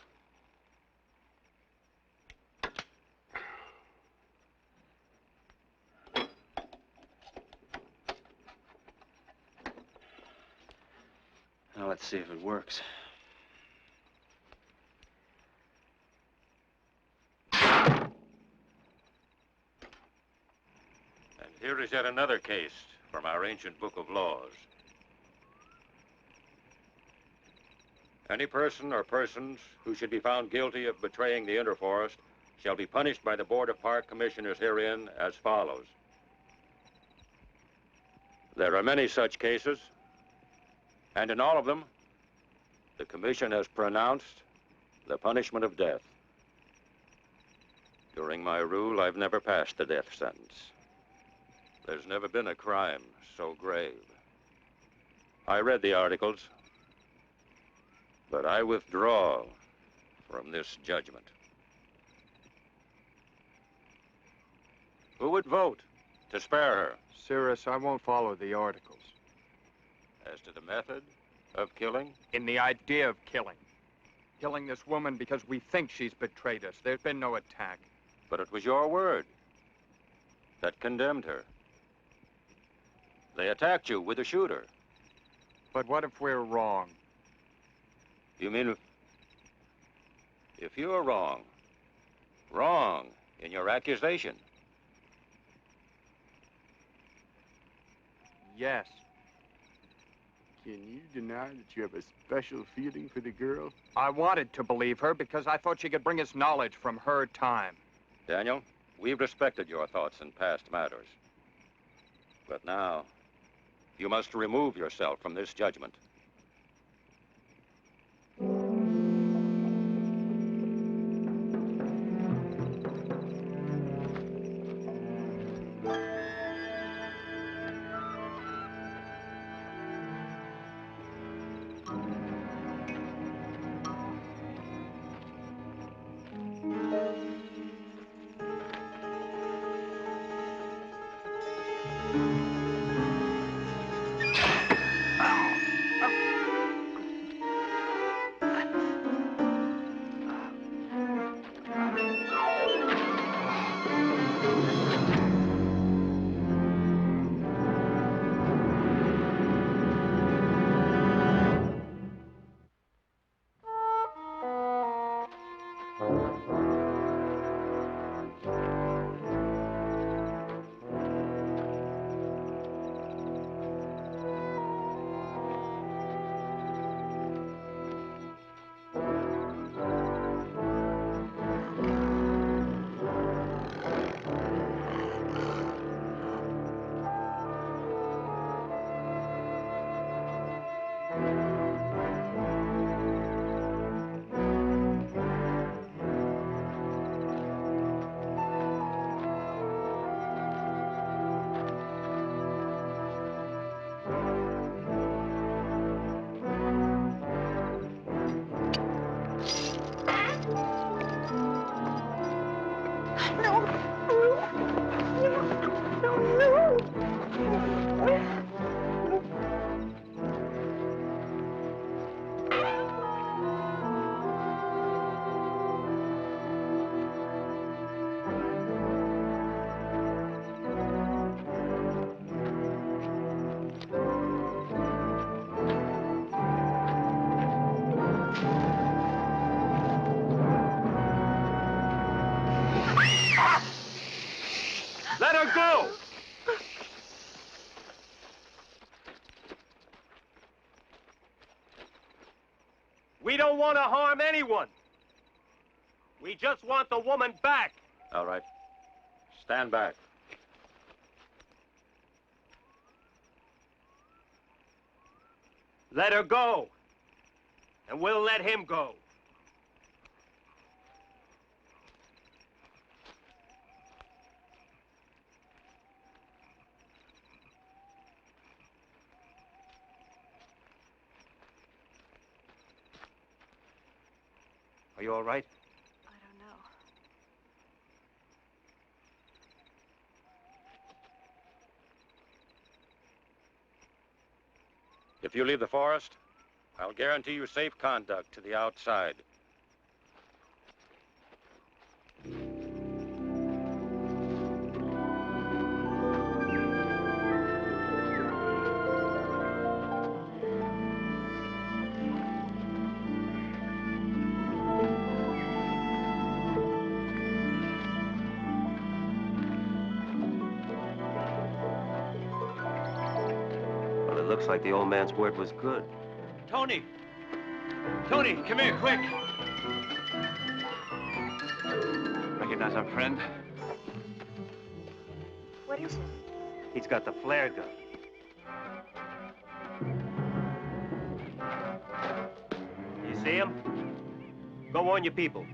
Now let's see if it works. And here is yet another case from our ancient book of laws. Any person or persons who should be found guilty of betraying the interforest shall be punished by the Board of Park Commissioners herein as follows. There are many such cases, and in all of them, the Commission has pronounced the punishment of death. During my rule, I've never passed the death sentence. There's never been a crime so grave. I read the articles, but I withdraw from this judgment. Who would vote to spare her? Cyrus, I won't follow the articles. As to the method of killing? In the idea of killing. Killing this woman because we think she's betrayed us. There's been no attack. But it was your word that condemned her. They attacked you with a shooter. But what if we're wrong? You mean if you're wrong? Wrong in your accusation? Yes. Can you deny that you have a special feeling for the girl? I wanted to believe her because I thought she could bring us knowledge from her time. Daniel, we've respected your thoughts in past matters. But now, you must remove yourself from this judgment. want to harm anyone. We just want the woman back. All right. Stand back. Let her go. And we'll let him go. Are you all right? I don't know. If you leave the forest, I'll guarantee you safe conduct to the outside. Well, it looks like the old man's word was good. Tony! Tony, come here, quick! Recognize our friend? What is it? He's got the flare gun. You see him? Go warn your people.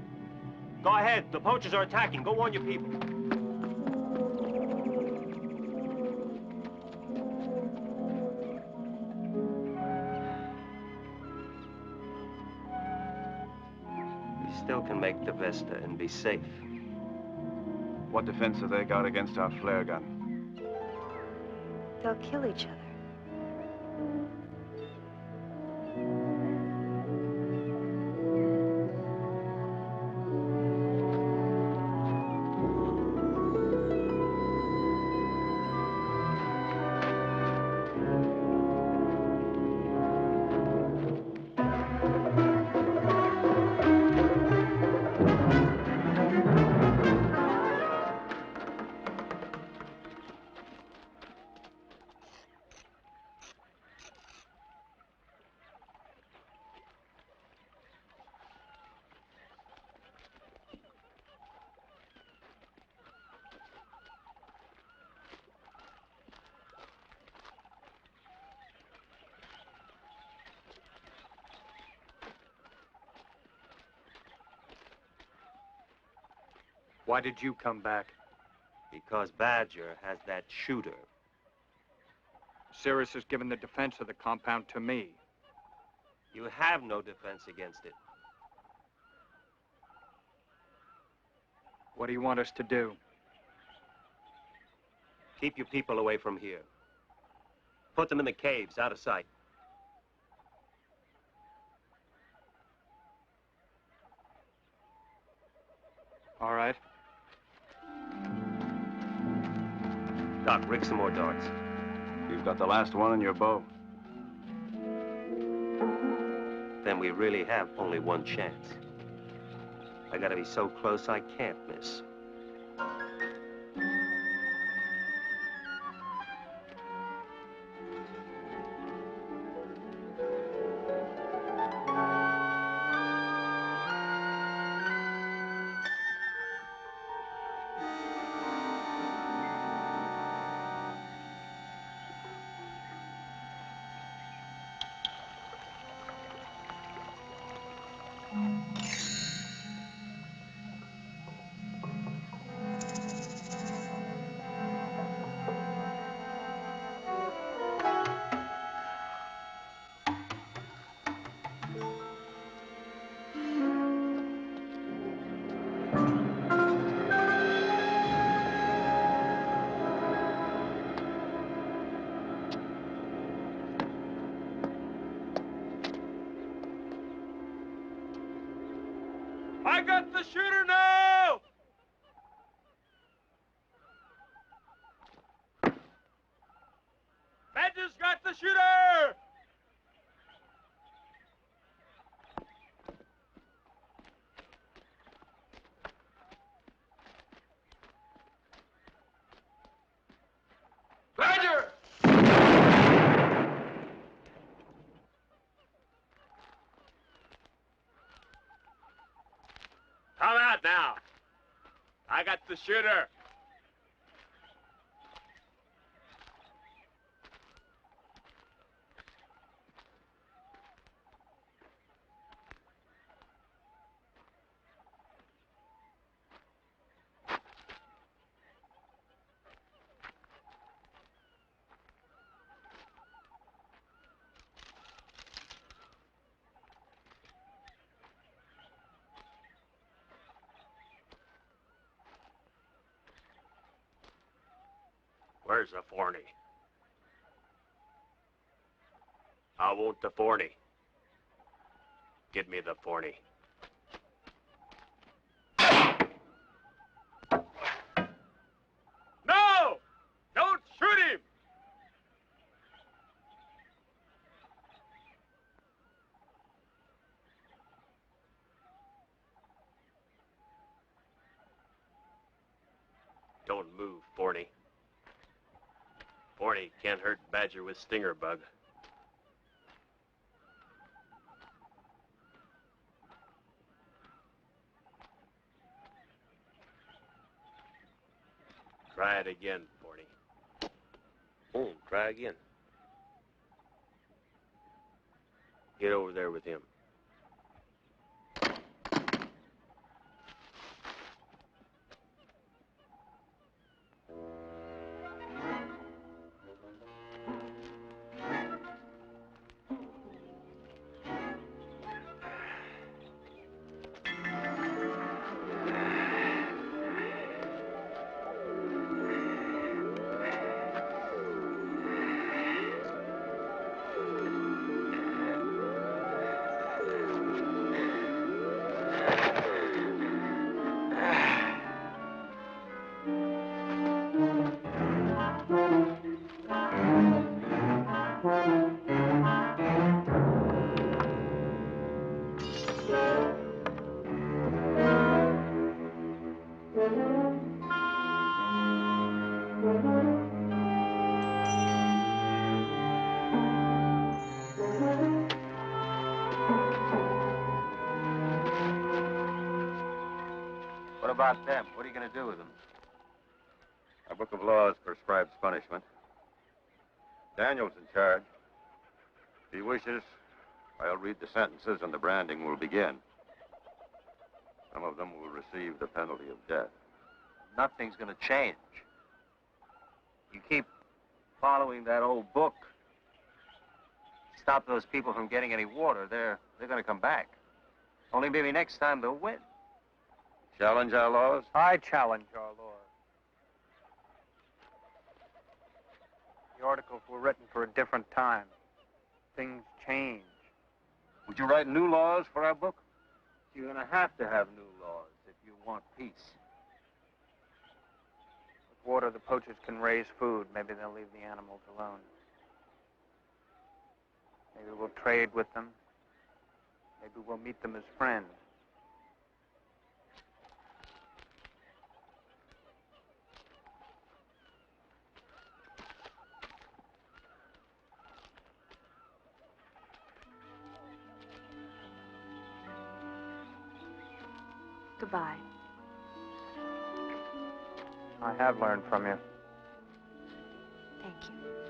Go ahead. The poachers are attacking. Go warn your people. We still can make the Vesta and be safe. What defense have they got against our flare gun? They'll kill each other. Why did you come back? Because Badger has that shooter. Cirrus has given the defense of the compound to me. You have no defense against it. What do you want us to do? Keep your people away from here. Put them in the caves, out of sight. All right. Doc, rig some more darts. You've got the last one in your bow. Then we really have only one chance. I gotta be so close I can't miss. I got the shooter now! Badger's got the shooter! Badger! Come out now. I got the shooter. Where's the 40? I want the 40. Give me the 40. No! Don't shoot him! Don't move, 40. 40 can't hurt badger with stinger bug. Try it again, 40. Oh, try again. Get over there with him. What about them? What are you going to do with them? Our book of laws prescribes punishment. Daniel's in charge. If he wishes, I'll read the sentences and the branding will begin. Some of them will receive the penalty of death. Nothing's going to change. You keep following that old book. Stop those people from getting any water. They're going to come back. Only maybe next time they'll win. Challenge our laws? I challenge our laws. The articles were written for a different time. Things change. Would you write new laws for our book? You're going to have new laws if you want peace. With water, the poachers can raise food. Maybe they'll leave the animals alone. Maybe we'll trade with them. Maybe we'll meet them as friends. Goodbye. I have learned from you. Thank you.